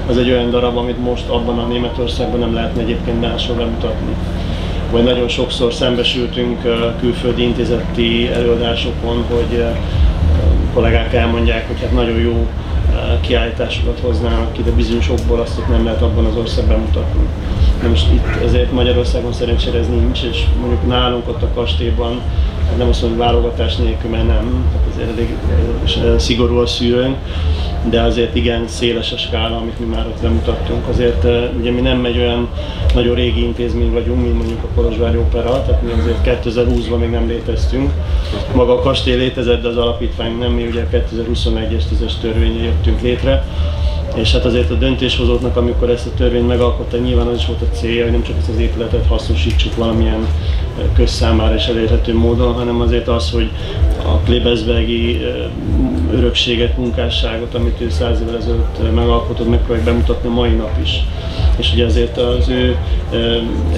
az egy olyan darab, amit most abban a Németországban nem lehetne egyébként máshol bemutatni. Vagy nagyon sokszor szembesültünk külföldi intézeti előadásokon, hogy kollégák elmondják, hogy hát nagyon jó kiállításokat hoznának ki, de bizonyos okból azt ott nem lehet abban az országban mutatni. De most itt ezért Magyarországon szerencsére ez nincs, és mondjuk nálunk ott a kastélyban, nem azt mondom, hogy válogatás nélkül, mert nem, tehát azért elég szigorú a szűrőnk, de azért igen széles a skála, amit mi már ott bemutattunk. Azért ugye mi nem egy olyan nagyon régi intézmény vagyunk, mint mondjuk a Kolozsvári Opera, tehát mi azért 2020-ban még nem léteztünk. Maga a kastély létezett, de az alapítvány nem, mi ugye 2021-es 10-es törvényre jöttünk létre. És hát azért a döntéshozóknak, amikor ezt a törvényt megalkotta, nyilván az is volt a célja, hogy nem csak ezt az épületet hasznosítsuk valamilyen közszámára és elérhető módon, hanem azért az, hogy a Klebesbergi örökséget, munkásságot, amit ő 100 évvel ezelőtt megalkotott, megpróbáljuk bemutatni a mai nap is. És ugye azért az ő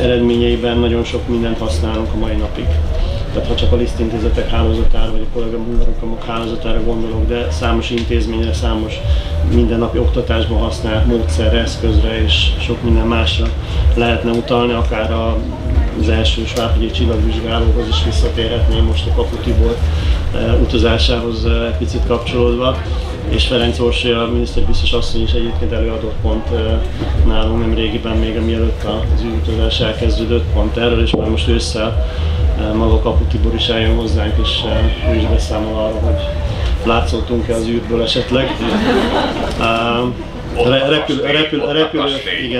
eredményeiben nagyon sok mindent használunk a mai napig. Tehát ha csak a Liszt intézetek hálózatára, vagy a kollégamunkaprogramok hálózatára gondolok, de számos intézményre, számos mindennapi oktatásban használt módszerre, eszközre és sok minden másra lehetne utalni, akár az első svábhegyi csillagvizsgálóhoz is visszatérhetném most a Kapu Tibor utazásához picit kapcsolódva. És Ferenc Orsolya, a miniszterbiztos asszony is egyébként előadott pont nálunk nem régiben, még mielőtt az űrutazás elkezdődött pont erről, és már most ősszel maga Kapu Tibor is eljön hozzánk, és ő is beszámol arra, hogy látszottunk-e az űrből esetleg.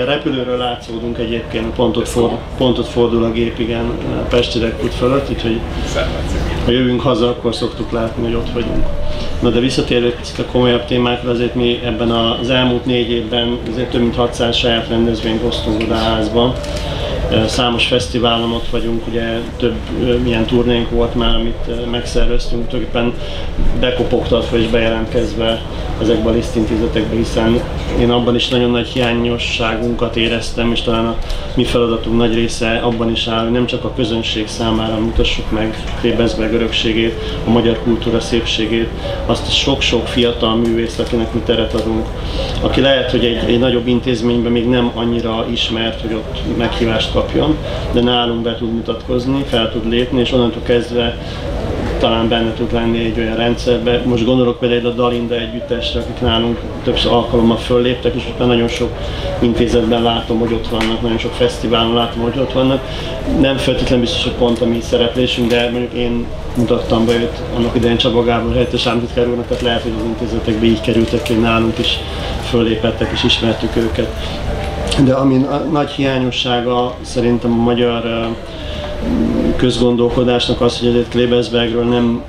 Repülőről látszódunk egyébként, pontot fordul a gép, igen, Pesti Rekút fölött, úgyhogy ha jövünk haza, akkor szoktuk látni, hogy ott vagyunk. Na de visszatérve picit a komolyabb témákra, azért mi ebben az elmúlt 4 évben azért több mint 600 saját rendezvényt hoztunk oda a házban. Számos fesztiválon ott vagyunk, ugye több milyen turnénk volt már, amit megszerveztünk, tulajdonképpen bekopogtatva és bejelentkezve ezekbe a Liszt intézetekbe, hiszen én abban is nagyon nagy hiányosságunkat éreztem, és talán a mi feladatunk nagy része abban is áll, hogy nem csak a közönség számára mutassuk meg Klebesberg örökségét, a magyar kultúra szépségét, azt a sok-sok fiatal művész, akinek mi teret adunk, aki lehet, hogy egy nagyobb intézményben még nem annyira ismert, hogy ott meghívást kapjon, de nálunk be tud mutatkozni, fel tud lépni, és onnantól kezdve talán benne tud lenni egy olyan rendszerbe. Most gondolok például a Dalinda együttesre, akik nálunk többször alkalommal fölléptek, és ott nagyon sok intézetben látom, hogy ott vannak, nagyon sok fesztiválon látom, hogy ott vannak. Nem feltétlenül biztos, hogy pont a mi szereplésünk, de mondjuk én mutattam be őt annak idején Csaba Gábor helyettes államtitkár úrnak, tehát lehet, hogy az intézetekbe így kerültek, hogy nálunk is föllépettek és ismertük őket. De ami nagy hiányossága szerintem a magyar közgondolkodásnak az, hogy azért Klebesbergről nem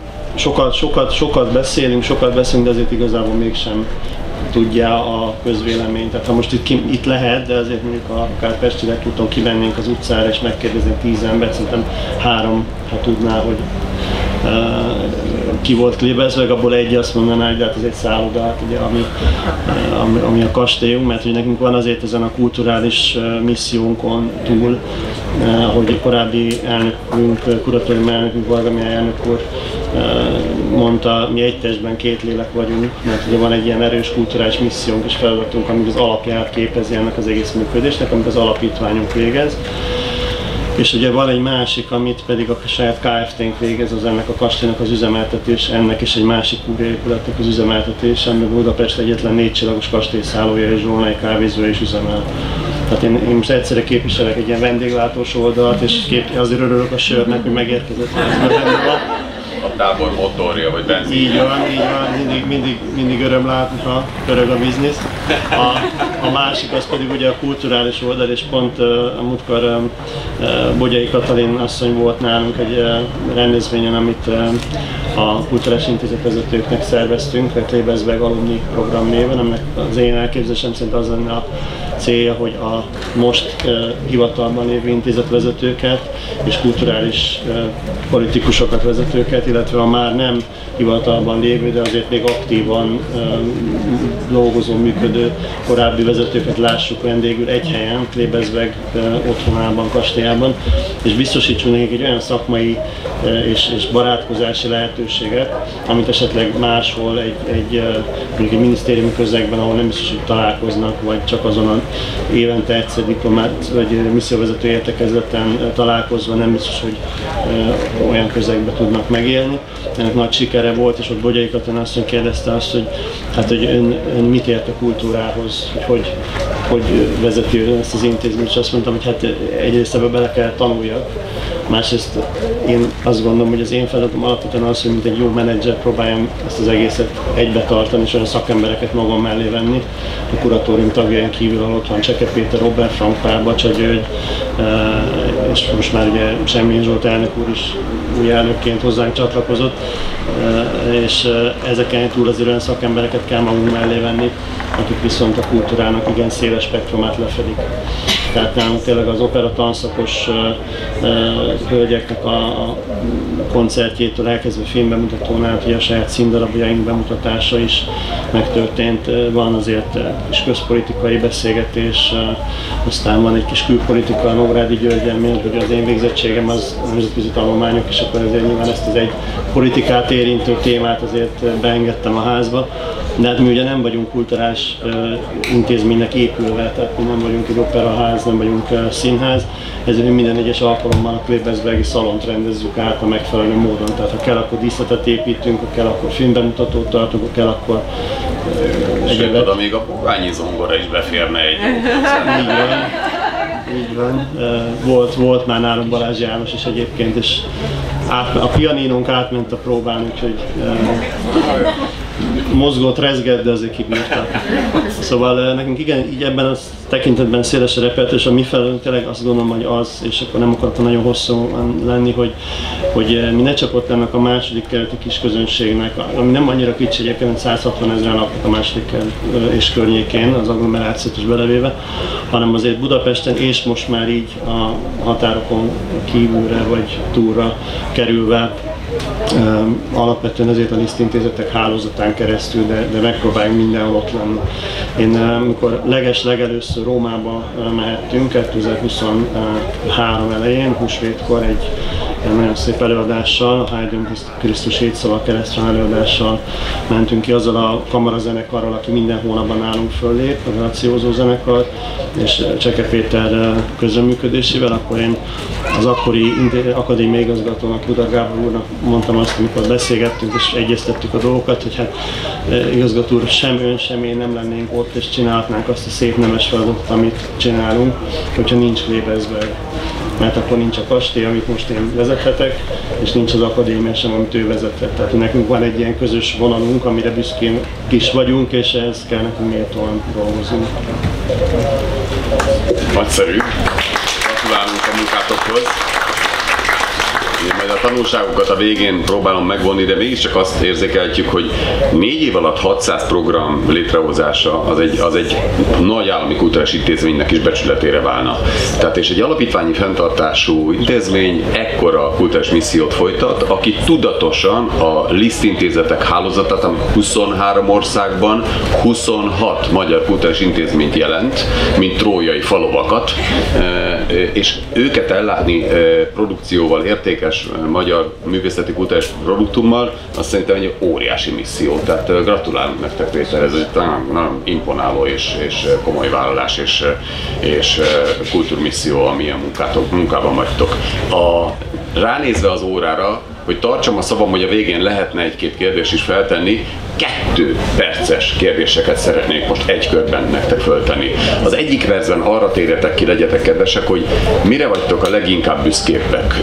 sokat beszélünk, de azért igazából mégsem tudja a közvélemény. Tehát ha most itt lehet, de azért mondjuk akár Pesti Rekúton kivennénk az utcára és megkérdeznénk 10 embert, szerintem 3, ha tudná, hogy ki volt Klebesberg, abból egy azt mondaná, hogy hát ez egy szállodát, ugye, ami a kastélyunk, mert hogy nekünk van azért ezen a kulturális missziónkon túl, ahogy a korábbi elnökünk, kuratórium elnökünk, Varga elnök úr mondta, mi egy testben 2 lélek vagyunk, mert ugye van egy ilyen erős kulturális missziónk és feladatunk, ami az alapját képezi ennek az egész működésnek, amit az alapítványunk végez. És ugye van egy másik, amit pedig a saját Kft-nk végez, az ennek a kastélynak az üzemeltetés, ennek is egy másik újraépületnek az üzemeltetése, amiben Budapest egyetlen 4 csillagos kastélyszállója és Zsolnai kávézója is üzemel. Tehát én most egyszerre képviselek egy ilyen vendéglátós oldalt, és azért örülök a sörnek, hogy megérkezett a tábor motorja, vagy benzin. Így van, mindig öröm látni, ha pörög a biznisz. A másik az pedig ugye a kulturális oldal, és pont a múltkor Bogyai Katalin asszony volt nálunk egy rendezvényen, amit a Kulturális Intézet vezetőknek szerveztünk, a Klebesberg Alumni program néven, aminek az én elképzelésem szerint az lenne a célja, hogy a most hivatalban lévő intézetvezetőket és kulturális politikusokat, vezetőket, illetve a már nem hivatalban lévő, de azért még aktívan dolgozó, működő korábbi művezetőket lássuk vendégül egy helyen, Klebezberg otthonában, kastélyában, és biztosítsunk nekik egy olyan szakmai és barátkozási lehetőséget, amit esetleg máshol egy minisztériumi közegben, ahol nem biztos, hogy találkoznak, vagy csak azon a évente egyszer diplomát vagy misszióvezető értekezleten találkozva nem biztos, hogy olyan közegben tudnak megélni. Ennek nagy sikere volt, és ott Bogyai Katalin asszony kérdezte azt, hogy hát, hogy ön mit ért a kultúrához, hogy vezeti ezt az intézményt, és azt mondtam, hogy hát egyrészt ebbe bele kell tanuljak, másrészt én azt gondolom, hogy az én feladatom alapvetően az, hogy mint egy jó menedzser próbáljam ezt az egészet egybe tartani, és olyan szakembereket magam mellé venni. A kuratórium tagjain kívül, ahol ott van Cseke Péter, Robert Frank, Pál Bacsa György, és most már ugye Semjén Zsolt elnök úr is új elnökként hozzánk csatlakozott, és ezeken túl azért olyan szakembereket kell magunk mellé venni, akik viszont a kultúrának igen széles spektrumát lefedik. Tehát nálunk tényleg az opera tanszakos hölgyeknek a koncertjétől elkezdve filmbemutatónál, hogy a saját színdarabjaink bemutatása is megtörtént. Van azért kis közpolitikai beszélgetés, aztán van egy kis külpolitika a Nógrádi Györgyen, mert ugye az én végzettségem az nemzetközi tanulmányok, és akkor azért nyilván ezt az egy politikát érintő témát azért beengedtem a házba. De hát mi ugye nem vagyunk kulturális intézménynek épülve, tehát mi nem vagyunk egy operaház, nem vagyunk színház, ezért mi minden egyes alkalommal a Klebezbergi szalont rendezzük át a megfelelő módon. Tehát ha kell, akkor díszletet építünk, ha kell, akkor filmbemutatót tartunk, ha kell, akkor egyébként oda még a pogányi zongora is beférne egy. Így van. Volt már nálunk Balázs János is egyébként, és a pianinónk átment a próbán, úgyhogy mozgott, rezgett, de azért kibírta. Szóval nekünk igen, így ebben a tekintetben széles a repertoár, és a mi felelőnk tényleg azt gondolom, hogy az, és akkor nem akartam nagyon hosszú lenni, hogy mi ne csak ott lennek a második kerületi kis közönségnek, ami nem annyira kicsi, egyébként 160 000 laknak a második kerület és környékén, az agglomerációt is belevéve, hanem azért Budapesten és most már így a határokon kívülre vagy túlra kerülve alapvetően azért a lisztintézetek hálózatán keresztül, de megpróbáljunk mindenhol ott lenni. Én amikor legelőször Rómába mehettünk 2023 elején, húsvétkor egy nagyon szép előadással, a Haydn Krisztus 7 szava keresztre előadással mentünk ki azzal a kamarazenekarral, aki minden hónapban nálunk föllép, a Graciózó zenekar, és Cseke Péter közreműködésével, akkor én az akkori akadémiai igazgatónak, Budar Gábor úrnak mondtam azt, amikor beszélgettünk és egyeztettük a dolgokat, hogy hát igazgató úr, sem ön, sem én nem lennénk ott, és csinálhatnánk azt a szép nemes feladatot, amit csinálunk, hogyha nincs Klebezberg. Mert akkor nincs a kastély, amit most én vezethetek, és nincs az akadémia sem, amit ő vezetett. Tehát nekünk van egy ilyen közös vonalunk, amire büszkén is vagyunk, és ehhez kell nekünk méltóan dolgozunk. Nagyszerű! Gratulálunk a munkátokhoz! Én majd a tanulságokat a végén próbálom megvonni, de mégiscsak azt érzékeltjük, hogy 4 év alatt 600 program létrehozása az egy nagy állami kulturális intézménynek is becsületére válna. Tehát és egy alapítványi fenntartású intézmény ekkora kulturális missziót folytat, aki tudatosan a LISZT intézetek hálózatát, ami 23 országban 26 magyar kulturális intézményt jelent, mint trójai falovakat, és őket ellátni produkcióval, értékes magyar művészeti kulturális produktummal, azt szerintem egy óriási misszió. Tehát gratulálunk nektek, Péter, ez egy nagyon imponáló és komoly vállalás és kultúrmisszió, ami a munkában vagytok. Ránézve az órára, hogy tartsam a szavam, hogy a végén lehetne egy-két kérdést is feltenni, 2 perces kérdéseket szeretnék most egy körben nektek föltenni. Az egyik percben arra térjetek ki, legyetek kedvesek, hogy mire vagytok a leginkább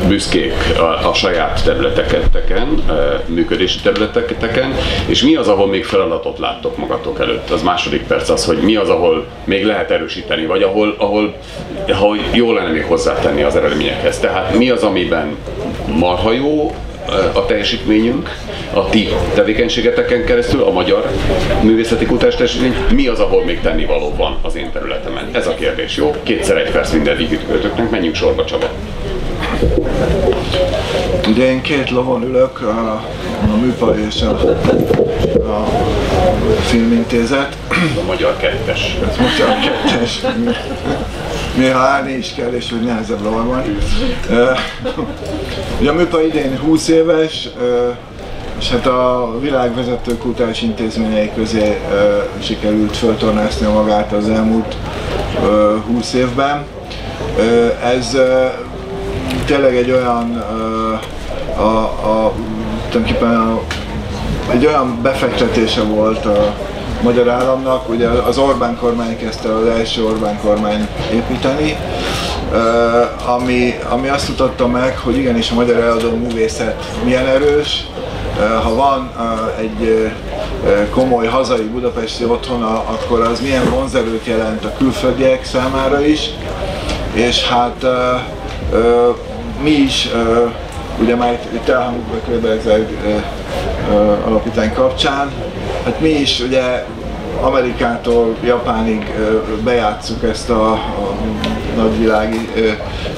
büszkék a saját területeken, működési területeken, és mi az, ahol még feladatot láttok magatok előtt. Az második perc az, hogy mi az, ahol még lehet erősíteni, vagy ahol jól lenne még hozzátenni az eredményekhez. Tehát mi az, amiben marha jó a teljesítményünk, a ti tevékenységeteken keresztül, a magyar művészeti kulturális teljesítmény, mi az, ahol még tennivaló van az én területemen? Ez a kérdés, jó? 2x egy perc mindeddig ütkötöknek, menjünk sorba, Csaba. Ugye én 2 lovon ülök, a műfaj és a Filmintézet. A Magyar Kettes. Ez Magyar Kettes. Néha állni is kell, és hogy nehezebb lovalni. Ugye a műpa idén 20 éves, és hát a világ vezető kulturális intézményei közé sikerült föltornáznia magát az elmúlt 20 évben. Ez tényleg egy olyan, tulajdonképpen egy olyan befektetése volt a magyar államnak, ugye az Orbán kormány kezdte az első Orbán kormány építeni, ami azt mutatta meg, hogy igenis a magyar előadó művészet milyen erős. Ha van egy komoly hazai budapesti otthona, akkor az milyen vonzerőt jelent a külföldiek számára is, és hát mi is, ugye már itt elhangzott a Klebersberg alapítvány kapcsán, hát mi is ugye Amerikától Japánig bejátsszuk ezt a nagyvilági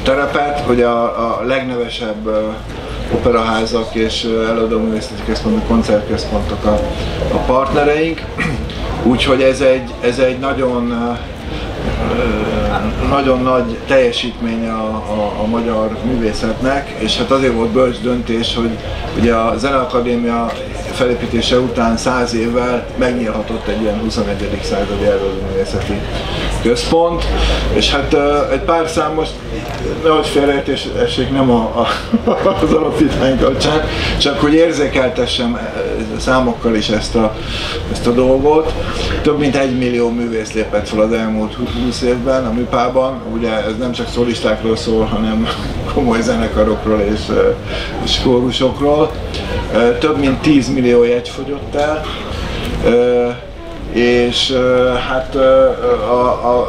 terepet, hogy a legnevesebb operaházak és előadóművészeti központok, koncertközpontok a partnereink, úgyhogy ez egy nagyon nagy teljesítmény a magyar művészetnek, és hát azért volt bölcs döntés, hogy ugye a Zeneakadémia felépítése után 100 évvel megnyílhatott egy ilyen 21. századi előadóművészeti központ, és hát egy pár szám most nehogy félreértés essék, nem az alapítvány kapcsán, csak hogy érzékeltessem számokkal is ezt a dolgot. Több mint 1 millió művész lépett fel az elmúlt 20 évben a műpában, ugye ez nem csak szólistákról szól, hanem komoly zenekarokról és kórusokról. Több mint 10 millió jegy fogyott el, és hát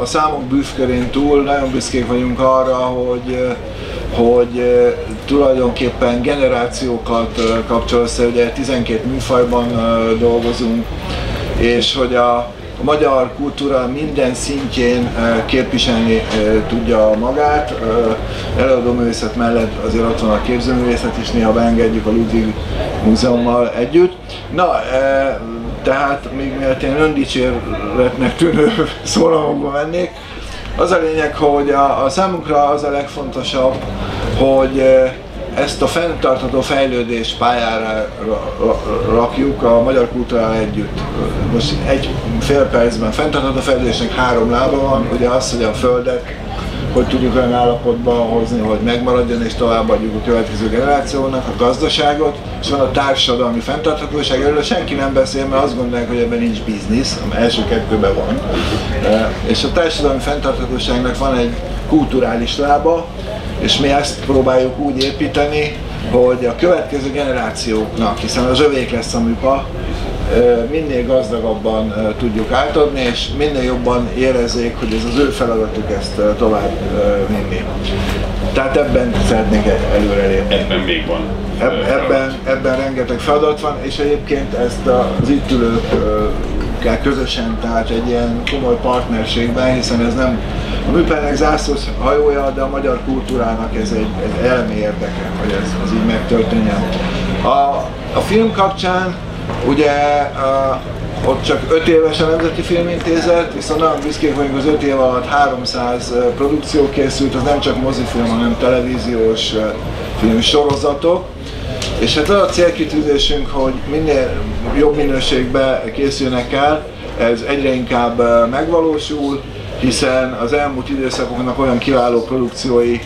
a számok bűvkörén túl nagyon büszkék vagyunk arra, hogy tulajdonképpen generációkat kapcsol össze, ugye 12 műfajban dolgozunk, és hogy a magyar kultúra minden szintjén képviselni tudja magát. Előadóművészet mellett azért ott van a képzőművészet is, néha beengedjük a Ludwig Múzeummal együtt. Na, tehát még mielőtt én öndicséretnek tűnő szólamokba mennék, az a lényeg, hogy a számunkra az a legfontosabb, hogy ezt a fenntartható fejlődés pályára rakjuk a magyar kultúrával együtt. Most egy fél percben fenntartható fejlődésnek 3 lába van, ugye az, hogy a földet hogy tudjuk olyan állapotba hozni, hogy megmaradjon és továbbadjuk a következő generációnak, a gazdaságot, és van a társadalmi fenntarthatóság, erről senki nem beszél, mert azt gondolják, hogy ebben nincs biznisz, ami első 2-ben van. És a társadalmi fenntarthatóságnak van egy kulturális lába, és mi ezt próbáljuk úgy építeni, hogy a következő generációknak, hiszen az övék lesz a műpa, minél gazdagabban tudjuk átadni, és minél jobban érezzék, hogy ez az ő feladatuk ezt tovább vinni. Tehát ebben szeretnék előrelépni. Ebben még van. Ebben rengeteg feladat van, és egyébként ezt az itt ülőkkel közösen, tehát egy ilyen komoly partnerségben, hiszen ez nem a műpának zászlós hajója, de a magyar kultúrának ez egy elemi érdeke, hogy ez így megtörténjen. A film kapcsán ugye ott csak 5 éves a Nemzeti Filmintézet, viszont nagyon büszkék vagyunk, az 5 év alatt 300 produkció készült, az nem csak mozifilm, hanem televíziós filmsorozatok. És hát az a célkitűzésünk, hogy minél jobb minőségben készülnek el, ez egyre inkább megvalósul, hiszen az elmúlt időszakoknak olyan kiváló produkciói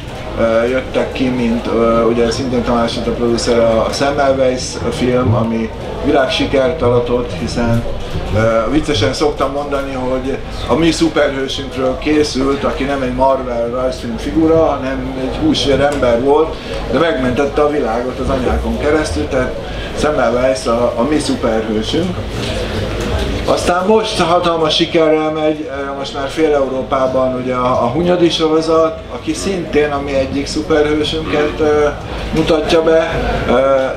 jöttek ki, mint ugye szintén Tamás a producer a Semmelweis film, ami világsikert aratott, hiszen viccesen szoktam mondani, hogy a mi szuperhősünkről készült, aki nem egy Marvel rajzfilm figura, hanem egy húsvér ember volt, de megmentette a világot az anyákon keresztül, tehát Semmelweis a mi szuperhősünk. Aztán most hatalmas sikerrel megy, most már fél Európában ugye a Hunyadi sorozat, aki szintén a mi egyik szuperhősünket mutatja be,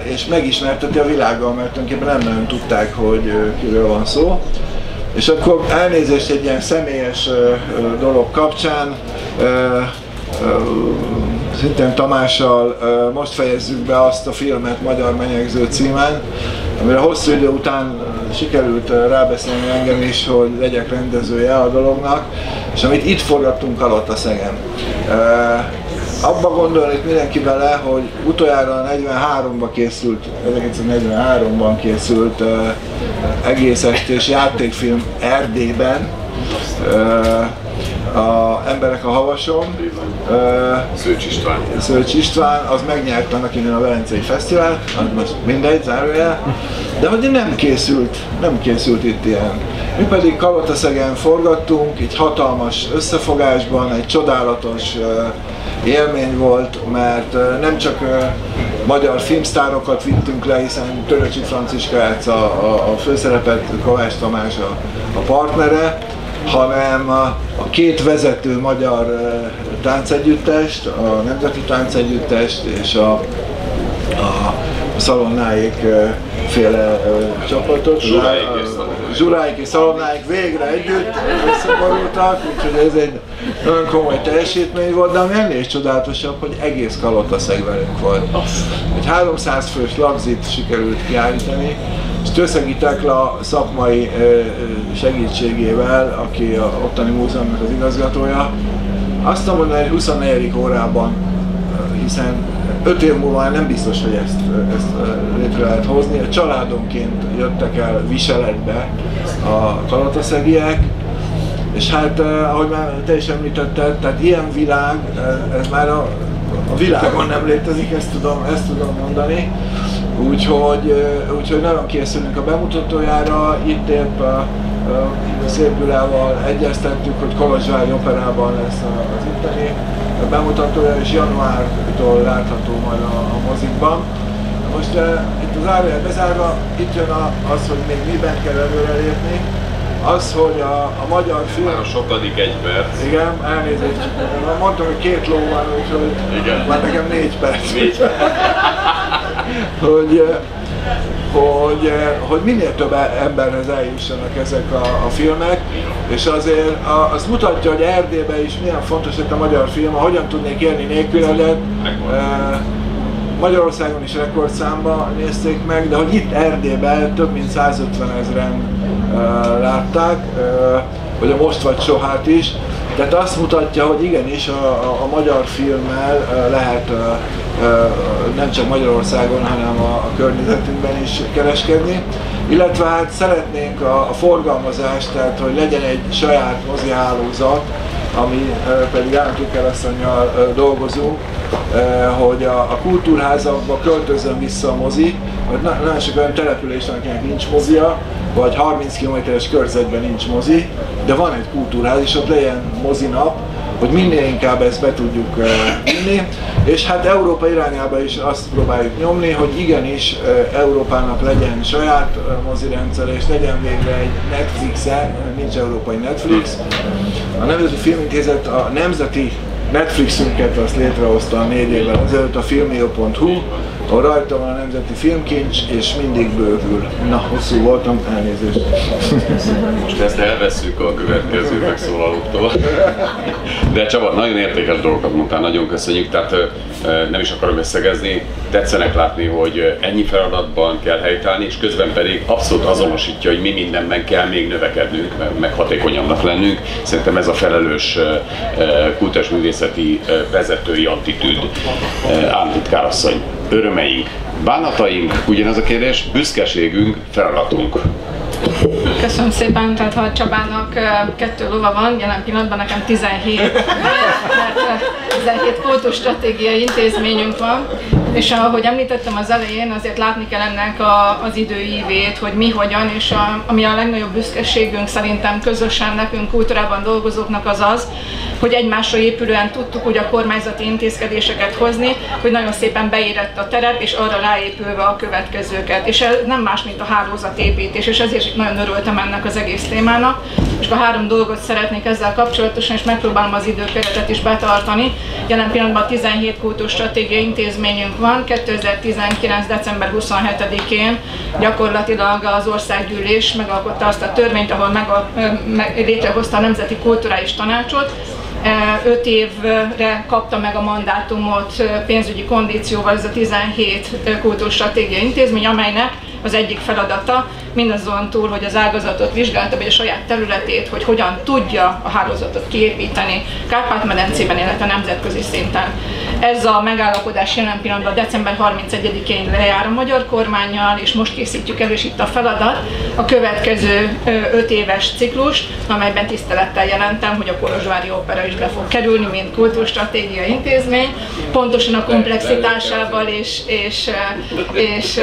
és megismerteti a világgal, mert tulajdonképpen nem nagyon tudták, hogy kiről van szó. És akkor elnézést egy ilyen személyes dolog kapcsán, szintén Tamással most fejezzük be azt a filmet Magyar Menyegző címen, amire hosszú idő után sikerült rábeszélni engem is, hogy legyek rendezője a dolognak, és amit itt forgattunk Kalotaszegen. Abba gondolnék mindenki bele, hogy utoljára 43-ban készült, 1943-ban készült egész estés játékfilm Erdélyben, a Emberek a havason. Szőcs István, az megnyert annak innen a Velencei Fesztivál, most mindegy, zárójel, de hogy nem készült itt ilyen. Mi pedig Kalotaszegen forgattunk, egy hatalmas összefogásban, egy csodálatos élmény volt, mert nem csak magyar filmsztárokat vittünk le, hiszen Töröcsi Franciska játsza a főszerepet, Kovács Tamás a partnere, hanem a két vezető magyar táncegyüttest, a Nemzeti Táncegyüttest és a Szalonnáik féle csapatot. Zsuráik és Szalonnáik végre együtt összeborultak, úgyhogy ez egy nagyon komoly teljesítmény volt, de ami ennél is csodálatosabb, hogy egész Kalotaszeg velünk volt. Egy 300 fős lagzit sikerült kiállítani, és Tőszegi Tekla szakmai segítségével, aki a ottani múzeumnak az igazgatója, azt mondom, hogy 24. órában, hiszen 5 év múlva már nem biztos, hogy ezt létre lehet hozni. A családonként jöttek el viseletbe a kalotaszegiek, és hát, ahogy már te is említetted, tehát ilyen világ, ez már a világon nem létezik, ezt tudom mondani. Úgyhogy nagyon készülünk a bemutatójára, itt épp Szép Gyulával egyeztettük, hogy Kolozsvári Operában lesz az itteni bemutatója, és januártól látható majd a mozikban. Most itt az zárójel bezárva, itt jön az, hogy még miben kell előrelépni. Az, hogy a magyar film... Már a sokadik 1 perc. Igen, elnézést. Mondtam, hogy 2 ló van, úgyhogy igen. Már nekem 4 perc. 4 perc. hogy minél több emberhez eljussanak ezek a filmek, és azért azt mutatja, hogy Erdélyben is milyen fontos lett a magyar film, hogyan tudnék élni nélküledet. Magyarországon is rekordszámba nézték meg, de hogy itt Erdélyben több mint 150 000-en látták, vagy a Most vagy Sohát is. Tehát azt mutatja, hogy igenis a magyar filmmel lehet nem csak Magyarországon, hanem a környezetünkben is kereskedni. Illetve hát szeretnénk a forgalmazást, tehát hogy legyen egy saját mozihálózat, ami pedig Ántuker asszonnyal dolgozunk, hogy a kultúrházakba költözön vissza a mozi, vagy nagyon sok olyan település, akinek nincs mozia, vagy 30 km-es körzetben nincs mozi, de van egy kultúrház, és ott legyen mozinap, hogy minél inkább ezt be tudjuk vinni, és hát Európa irányába is azt próbáljuk nyomni, hogy igenis Európának legyen saját mozirendszer, és legyen végre egy Netflix-e, nincs európai Netflix. A Nemzeti Filmintézet a nemzeti Netflixünket azt létrehozta 4 évvel ezelőtt, a filmio.hu, ahol rajta van a Nemzeti Filmkincs, és mindig bővül. Na, hosszú voltam, elnézést. Most ezt elvesszük a következő megszólalóktól. De Csaba, nagyon értékes dolgokat mondtál, nagyon köszönjük, tehát nem is akarom összegezni, tetszenek látni, hogy ennyi feladatban kell helytállni, és közben pedig abszolút azonosítja, hogy mi mindenben kell még növekednünk, meg hatékonyabbnak lennünk. Szerintem ez a felelős kulturális művészeti vezetői attitűd. Államtitkárasszony, örömeink, bánataink, ugyanaz a kérdés, büszkeségünk, feladatunk. Köszönöm szépen, tehát ha Csabának 2 lova van, jelen pillanatban nekem 17, mert 17 kultúrstratégiai intézményünk van, és ahogy említettem az elején, azért látni kell ennek az időívét, hogy mi hogyan, és ami a legnagyobb büszkeségünk szerintem közösen nekünk kultúrában dolgozóknak az, hogy egymásra épülően tudtuk úgy a kormányzati intézkedéseket hozni, hogy nagyon szépen beérett a terep, és arra ráépülve a következőket. És ez nem más, mint a hálózatépítés, és ezért nagyon örültem ennek az egész témának. És a 3 dolgot szeretnék ezzel kapcsolatosan, és megpróbálom az időkeretet is betartani. Jelen pillanatban 17 kultúrstratégiai intézményünk van, 2019. december 27-én gyakorlatilag az országgyűlés megalkotta azt a törvényt, ahol létrehozta a Nemzeti Kulturális Tanácsot, 5 évre kapta meg a mandátumot pénzügyi kondícióval ez a 17 kultúrstratégiai intézmény, amelynek az egyik feladata mindazon túl, hogy az ágazatot vizsgálta, vagy a saját területét, hogy hogyan tudja a hálózatot kiépíteni Kárpát-medencében, illetve nemzetközi szinten. Ez a megállapodás jelen pillanatban december 31-én lejár a magyar kormánnyal, és most készítjük elő, és itt a feladat, a következő 5 éves ciklust, amelyben tisztelettel jelentem, hogy a Kolozsvári Opera is be fog kerülni, mint kultúrstratégiai intézmény, pontosan a komplexitásával és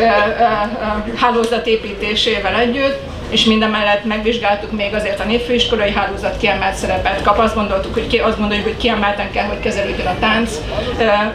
hálózatépítésével együtt, és mindemellett megvizsgáltuk még azért a népfőiskolai hálózat kiemelt szerepet kap. Azt gondoljuk, hogy kiemelten kell, hogy kezelődjön a tánc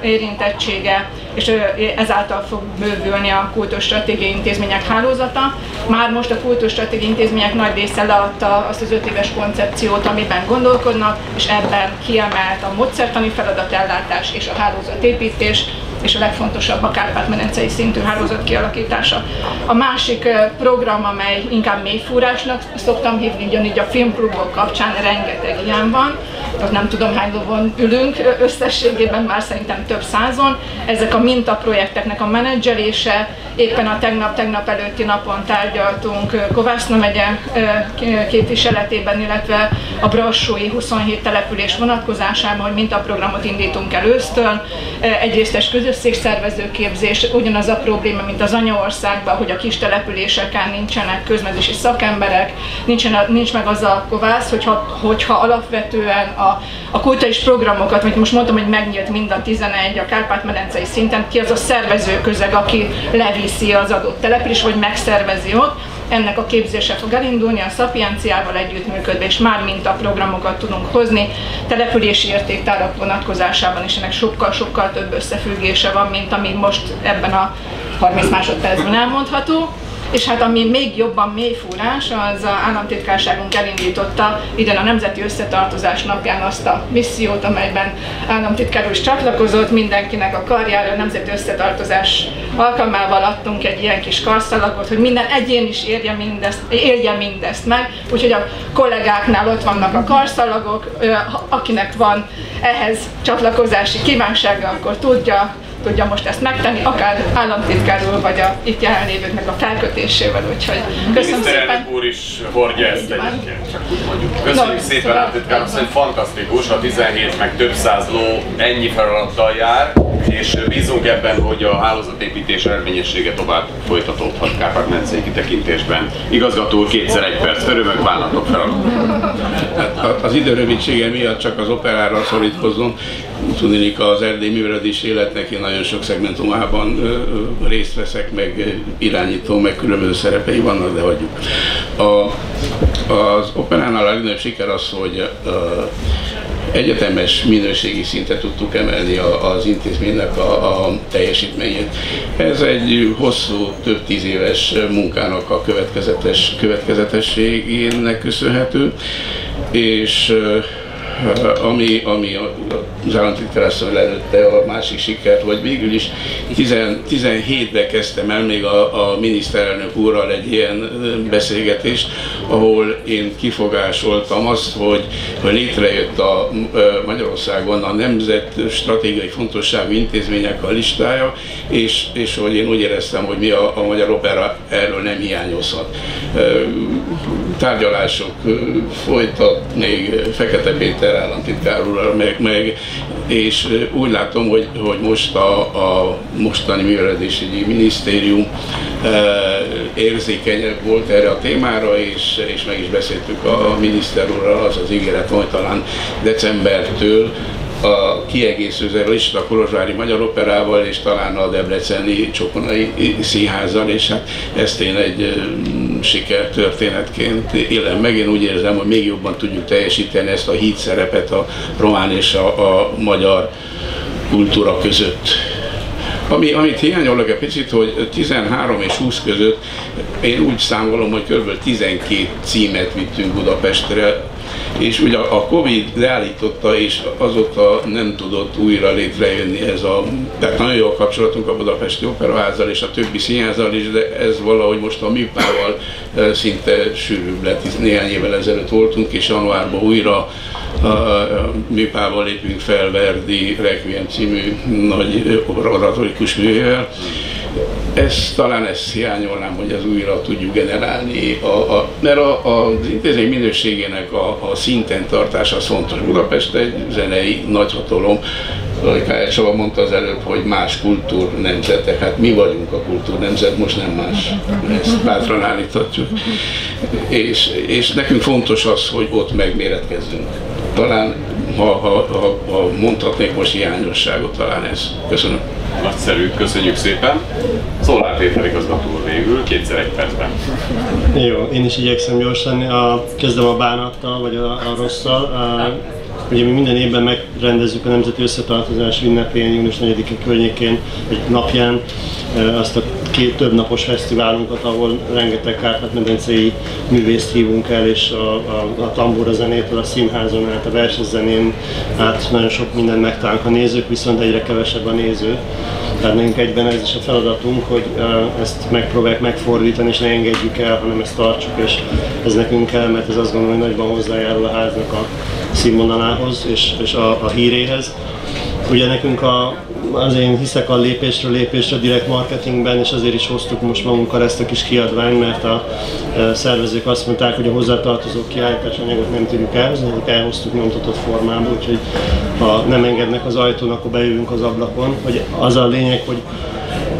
érintettsége, és ezáltal fog bővülni a kultúrstratégiai intézmények hálózata. Már most a kultúrstratégiai intézmények nagy része leadta azt az 5 éves koncepciót, amiben gondolkodnak, és ebben kiemelt a módszertani feladatellátás és a hálózatépítés, és a legfontosabb a kárpát-medencei szintű hálózat kialakítása. A másik program, amely inkább mélyfúrásnak szoktam hívni, ugyanígy a filmklubok kapcsán rengeteg ilyen van, az nem tudom hány lovon ülünk, összességében már szerintem több százon. Ezek a mintaprojekteknek a menedzselése, éppen a tegnap előtti napon tárgyaltunk Kovászna megye képviseletében, illetve a brassói 27 település vonatkozásában, hogy mintaprogramot indítunk el ősztől. Egyrészt közösségszervező képzés, ugyanaz a probléma, mint az anyaországban, hogy a kis településeken nincsenek közmezési szakemberek, nincs meg az a kovász, hogyha alapvetően a kulturális programokat, amit most mondtam, hogy megnyílt mind a 11 a Kárpát-medencei szinten, ki az a szervezőközeg, aki leviszi az adott település, vagy megszervezi ott. Ennek a képzése fog elindulni, a Szapienciával együttműködve, és már mintaprogramokat tudunk hozni. Települési értéktárak vonatkozásában is ennek sokkal több összefüggése van, mint ami most ebben a 30 másodpercben elmondható. És hát ami még jobban mélyfúrás, az az államtitkárságunk elindította idén a Nemzeti Összetartozás napján azt a missziót, amelyben államtitkár úr is csatlakozott, mindenkinek a karjára, a Nemzeti Összetartozás alkalmával adtunk egy ilyen kis karszalagot, hogy minden egyén is élje mindezt meg, úgyhogy a kollégáknál ott vannak a karszalagok, akinek van ehhez csatlakozási kívánsága, akkor tudja most ezt megtenni, akár államtitkár úr, vagy a itt jelenlévőknek a felkötésével, úgyhogy köszönöm szépen. Miniszterelnök úr is hordja ezt egyébként, csak úgy mondjuk. Köszönjük szépen, államtitkár asszony, fantasztikus, a 17 meg több száz ló ennyi feladattal jár, és bízunk ebben, hogy a hálózatépítés eredményessége tovább folytatódhat Kárpát-medencei kitekintésben. Igazgató úr, 2x1 perc, örömök, bánatok feladat. Hát az idő rövidsége miatt csak az operára szorítkozom. Tudnék, az erdélyi művelődési életnek én nagyon sok szegmentumában részt veszek, meg irányító, meg különböző szerepei vannak, de hagyjuk. Az operánál a legnagyobb siker az, hogy egyetemes minőségi szintet tudtuk emelni az intézménynek a teljesítményét. Ez egy hosszú, több 10 éves munkának a következetességének köszönhető, és ami az államtitkár asszony lelőtte a másik sikert, hogy végül is 17-ben kezdtem el még a miniszterelnök úrral egy ilyen beszélgetést, ahol én kifogásoltam azt, hogy létrejött a Magyarországon a nemzet stratégiai fontosságú intézmények a listája, és hogy én úgy éreztem, hogy mi a Magyar Opera erről nem hiányozhat. Tárgyalások folytat még Fekete Péter államtitkár úrral, és úgy látom, hogy most a mostani művelődésügyi minisztérium érzékenyebb volt erre a témára, és meg is beszéltük a miniszter úrral, az ígéret volt talán decembertől, a kiegészítő lista a Kolozsvári Magyar Operával, és talán a debreceni Csokonai Színházzal, és hát ezt én egy sikertörténetként élem meg. Én úgy érzem, hogy még jobban tudjuk teljesíteni ezt a híd szerepet a román és a magyar kultúra között. Amit hiányolok egy picit, hogy 13 és 20 között én úgy számolom, hogy kb. 12 címet vittünk Budapestre, És ugye a Covid leállította, és azóta nem tudott újra létrejönni tehát nagyon jó a kapcsolatunk a Budapesti Operaházzal és a többi színházzal is, de ez valahogy most a Műpával szinte sűrűbb lett. Néhány évvel ezelőtt voltunk, és januárban újra a Műpával lépünk fel Verdi Requiem című nagy oratorikus művel. Talán ezt hiányolnám, hogy ez újra tudjuk generálni, mert az intézmény minőségének a szinten tartása az fontos. Budapest egy zenei nagyhatalom, K. Csaba mondta az előbb, hogy más kultúrnemzetek, hát mi vagyunk a kultúrnemzet, most nem más, ezt bátran állíthatjuk. És nekünk fontos az, hogy ott megméretkezzünk. Talán, ha mondhatnék most hiányosságot, talán ez. Köszönöm. Nagyszerű, köszönjük szépen. Szolár Péter igazgató végül, 2x1 percben. Jó, én is igyekszem gyors lenni. Kezdem a bánattal, vagy a rosszal. Ugye mi minden évben megrendezzük a Nemzeti Összetartozás ünnepén, június 4-e környékén, egy napján azt a több napos fesztiválunkat, ahol rengeteg Kárpát-medencei művészt hívunk el, és a tambúra zenétől, a színházon át, a versenyzenén át nagyon sok mindent megtalálunk a nézők, viszont egyre kevesebb a néző. Tehát nekünk egyben ez is a feladatunk, hogy ezt megpróbáljuk megfordítani, és ne engedjük el, hanem ezt tartsuk, és ez nekünk kell, mert ez azt gondolom, hogy nagyban hozzájárul a háznak a színvonalához és a híréhez. Ugye nekünk azért én hiszek a lépésről lépésre direkt marketingben, és azért is hoztuk most magunkkal ezt a kis kiadványt, mert a szervezők azt mondták, hogy a hozzátartozó kiállításanyagot nem tudjuk elhozni, elhoztuk nyomtatott formában, úgyhogy ha nem engednek az ajtón, akkor bejövünk az ablakon. Hogy az a lényeg, hogy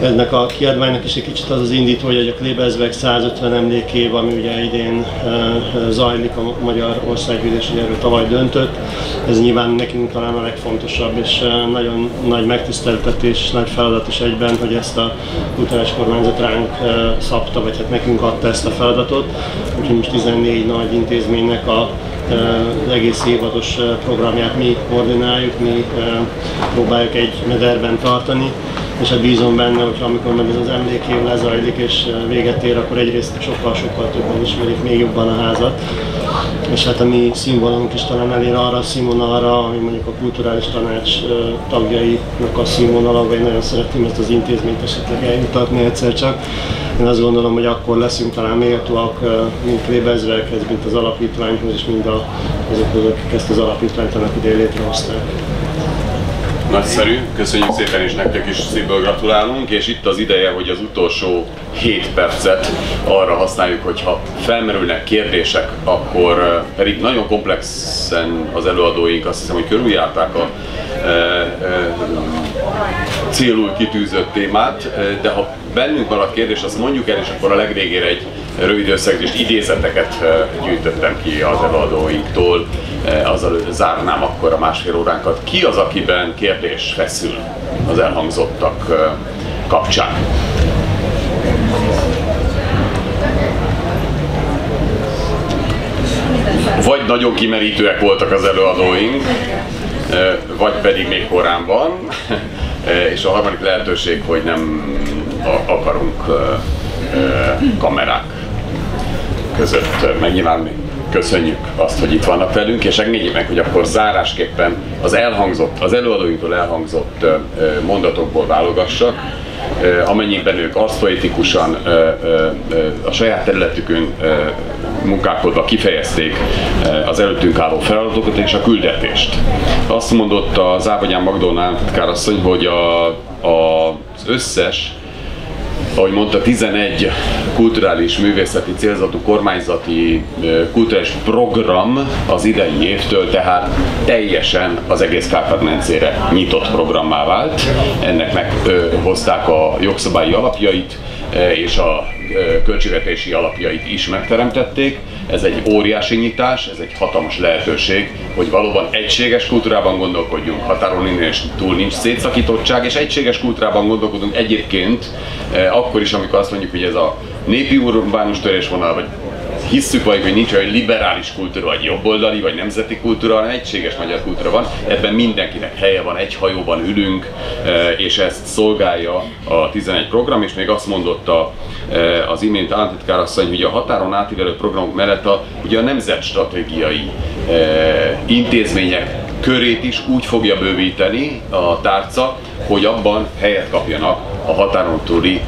ennek a kiadványnak is egy kicsit az az indító, hogy a Klebersberg 150 emlékév, ami ugye idén zajlik, a Magyar Országgyűlés erről tavaly döntött. Ez nyilván nekünk talán a legfontosabb, és nagyon nagy megtiszteltetés, nagy feladat is egyben, hogy ezt a kulturális kormányzat ránk szabta, vagy hát nekünk adta ezt a feladatot. Úgyhogy most 14 nagy intézménynek az egész évados programját mi koordináljuk, mi próbáljuk egy mederben tartani. És hát bízom benne, hogy amikor meg ez az emlékév lezajlik és véget ér, akkor egyrészt sokkal többen ismerik még jobban a házat. És hát a mi színvonalunk is talán elér arra a színvonalra, ami mondjuk a kulturális tanács tagjainak a színvonala, vagy nagyon szeretném ezt az intézményt esetleg eljutatni egyszer csak. Én azt gondolom, hogy akkor leszünk talán méltóak, mint Klebersberghez, mint az alapítványhoz, és mind azokhoz, akik ezt az alapítványt annak idején létrehozták. Nagyszerű, köszönjük szépen, és nektek is szívből gratulálunk, és itt az ideje, hogy az utolsó 7 percet arra használjuk, hogyha felmerülnek kérdések, akkor pedig nagyon komplexen az előadóink azt hiszem, hogy körüljárták a célul kitűzött témát, de ha bennünk maradt kérdés, azt mondjuk el, és akkor a legvégére egy rövid összegzést, idézeteket gyűjtöttem ki az előadóinktól, azzal zárnám akkor a másfél óránkat. Ki az, akiben kérdés feszül az elhangzottak kapcsán? Vagy nagyon kimerítőek voltak az előadóink, vagy pedig még korán van, és a harmadik lehetőség, hogy nem akarunk kamerák között megnyilvánulni. Köszönjük azt, hogy itt vannak velünk, és engedjék meg, hogy akkor zárásképpen az előadóinktól elhangzott mondatokból válogassak, amennyiben ők arszpoetikusan a saját területükön munkálkodva kifejezték az előttünk álló feladatokat és a küldetést. Azt mondott a Závagyán Magdolna államtitkárasszony, hogy az összes, ahogy mondta, 11 kulturális művészeti célzatú kormányzati kulturális program az idei évtől, tehát teljesen az egész Kárpát-medencére nyitott programmá vált. Ennek meghozták a jogszabályi alapjait, és a költségvetési alapjait is megteremtették. Ez egy óriási nyitás, ez egy hatalmas lehetőség, hogy valóban egységes kultúrában gondolkodjunk, határon innen és túl nincs szétszakítottság, és egységes kultúrában gondolkodunk egyébként akkor is, amikor azt mondjuk, hogy ez a népi urbánus törésvonal, vagy hisszük vagy, hogy nincs olyan liberális kultúra, vagy jobboldali, vagy nemzeti kultúra, hanem egységes magyar kultúra van. Ebben mindenkinek helye van, egy hajóban ülünk, és ezt szolgálja a 11 program, és még azt mondotta az imént államtitkár asszony, hogy a határon átívelő programok mellett ugye a nemzetstratégiai intézmények körét is úgy fogja bővíteni a tárca, hogy abban helyet kapjanak a határon túli,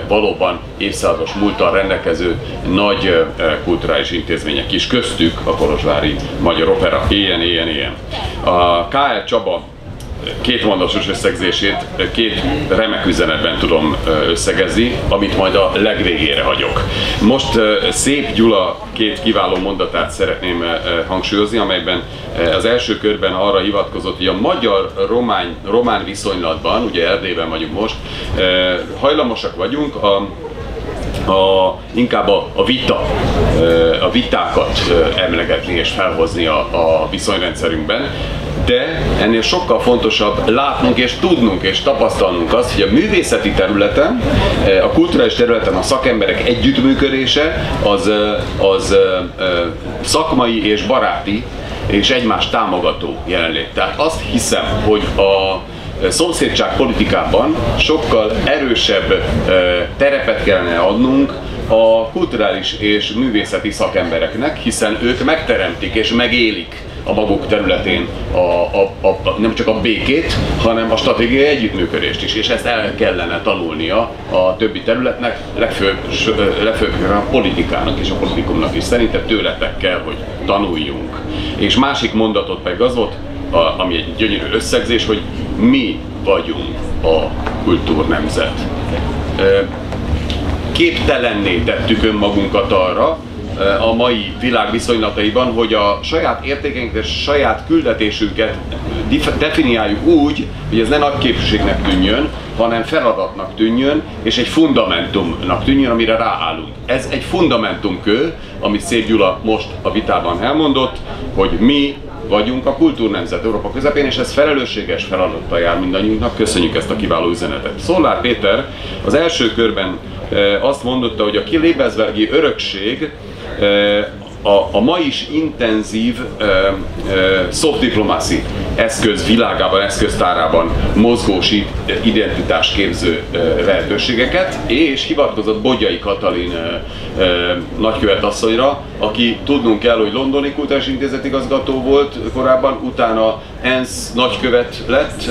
valóban évszázados múlttal rendelkező nagy kulturális intézmények is, köztük a kolozsvári Magyar Opera. Ilyen. A K.L. Csaba kétmondatos összegzését két remek üzenetben tudom összegezni, amit majd a legvégére hagyok. Most Szép Gyula két kiváló mondatát szeretném hangsúlyozni, amelyben az első körben arra hivatkozott, hogy a magyar-román viszonylatban, ugye Erdélyben vagyunk most, hajlamosak vagyunk inkább a vitákat emlegetni és felhozni a viszonyrendszerünkben, de ennél sokkal fontosabb látnunk és tudnunk és tapasztalnunk azt, hogy a művészeti területen, a kulturális területen a szakemberek együttműködése az szakmai és baráti és egymást támogató jelenlét. Tehát azt hiszem, hogy a szomszédságpolitikában sokkal erősebb terepet kellene adnunk a kulturális és művészeti szakembereknek, hiszen ők megteremtik és megélik a maguk területén nem csak a békét, hanem a stratégiai együttműködést is, és ezt el kellene tanulnia a többi területnek, legfőbb a politikának és a politikumnak is. Szerintem tőletek kell, hogy tanuljunk. És másik mondatot pedig az volt, ami egy gyönyörű összegzés, hogy mi vagyunk a kultúrnemzet. Képtelenné tettük önmagunkat arra a mai világ viszonylataiban, hogy a saját értékeinket és saját küldetésünket definiáljuk úgy, hogy ez ne nagy képviségnek tűnjön, hanem feladatnak tűnjön, és egy fundamentumnak tűnjön, amire ráállunk. Ez egy fundamentumkő, amit Szép Gyula most a vitában elmondott, hogy mi vagyunk a kultúrnemzet Európa közepén, és ez felelősséges feladattal jár mindannyiunknak. Köszönjük ezt a kiváló üzenetet. Szollár Péter az első körben azt mondotta, hogy a Lebensbergi örökség a ma is intenzív soft diplomacy eszköz világában, eszköztárában mozgósít identitásképző lehetőségeket, és hivatkozott Bogyai Katalin nagykövet asszonyra, aki tudnunk kell, hogy londoni kulturális intézet igazgató volt korábban, utána ENSZ nagykövet lett,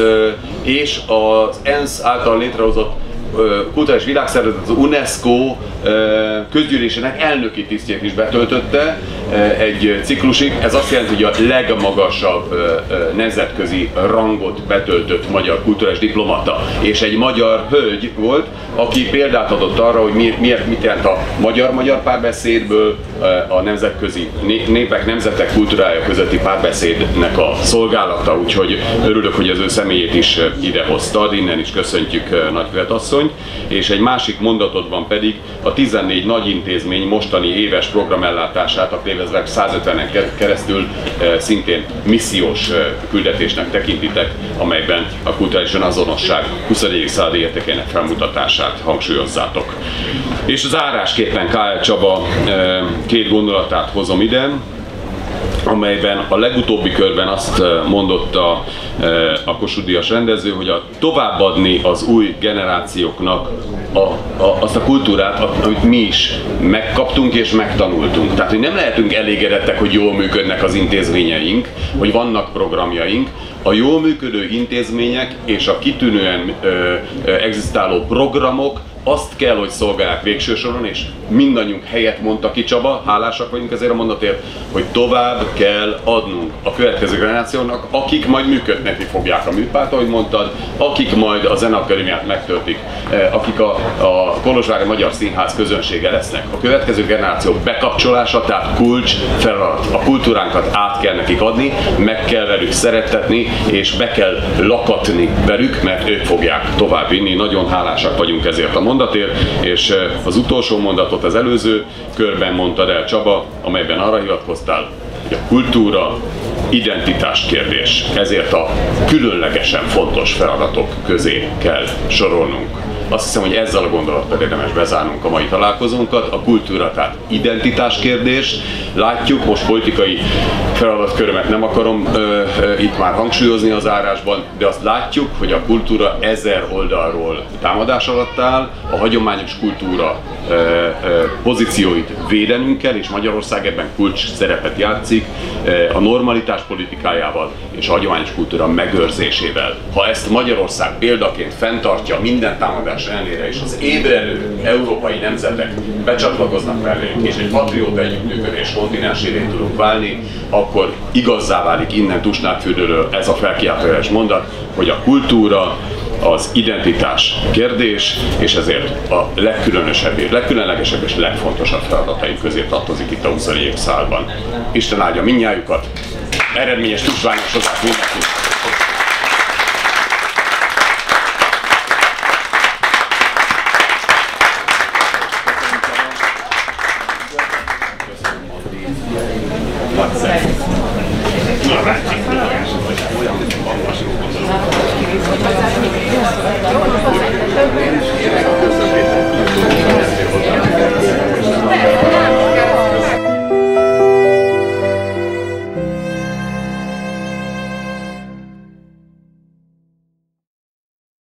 és az ENSZ által létrehozott kulturális világszervezet, az UNESCO közgyűlésének elnöki tisztjét is betöltötte egy ciklusig. Ez azt jelenti, hogy a legmagasabb nemzetközi rangot betöltött magyar kulturális diplomata. És egy magyar hölgy volt, aki példát adott arra, hogy mit jelent a magyar-magyar párbeszédből a nemzetközi népek, nemzetek kultúrája közötti párbeszédnek a szolgálata. Úgyhogy örülök, hogy az ő személyét is idehoztad, innen is köszöntjük nagykövet asszonyt. És egy másik mondatodban pedig a 14 nagy intézmény mostani éves programellátását a Klebersberg 150-en keresztül szintén missziós küldetésnek tekintitek, amelyben a kulturális azonosság 21. századi értékének felmutatását hangsúlyozzátok. És zárásképpen K.L. Csaba két gondolatát hozom ide, amelyben a legutóbbi körben azt mondotta a Kossuth Díjas rendező, hogy továbbadni az új generációknak azt a kultúrát, amit mi is megkaptunk és megtanultunk. Tehát, hogy nem lehetünk elégedettek, hogy jól működnek az intézményeink, hogy vannak programjaink. A jól működő intézmények és a kitűnően egzisztáló programok azt kell, hogy szolgálják végső soron, és mindannyiunk helyet mondta ki Csaba, hálásak vagyunk ezért a mondatért, hogy tovább kell adnunk a következő generációnak, akik majd működtetni fogják a műpát, ahogy mondtad, akik majd a Zeneakadémiát megtöltik, akik a Kolozsvári Magyar Színház közönsége lesznek. A következő generáció bekapcsolása, tehát kulcs feladat. A kultúránkat át kell nekik adni, meg kell velük szerettetni, és be kell lakatni velük, mert ők fogják tovább vinni. Nagyon hálásak vagyunk ezért a mondatért, és az utolsó mondatot az előző körben mondtad el, Csaba, amelyben arra hivatkoztál, hogy a kultúra identitás kérdés, ezért a különlegesen fontos feladatok közé kell sorolnunk. Azt hiszem, hogy ezzel a gondolattal érdemes bezárnunk a mai találkozónkat. A kultúra, tehát identitás kérdés. Látjuk, most politikai feladatkörömet nem akarom itt már hangsúlyozni az zárásban, de azt látjuk, hogy a kultúra 1000 oldalról támadás alatt áll, a hagyományos kultúra pozícióit védenünk kell, és Magyarország ebben kulcs szerepet játszik a normalitás politikájával és a hagyományos kultúra megőrzésével. Ha ezt Magyarország példaként fenntartja minden támadás ellenére, és az ébredő európai nemzetek becsatlakoznak mellénk, és egy patrióta együttműködés kontinenséré tudunk válni, akkor igazzá válik innen Tusnádfürdőről ez a felkiáltójeles mondat, hogy a kultúra az identitás kérdés, és ezért a legkülönösebb, legkülönlegesebb és legfontosabb feladataink közé tartozik itt a 20. évszázadban. Isten áldja mindnyájukat, eredményes tusványosodás mindenkit!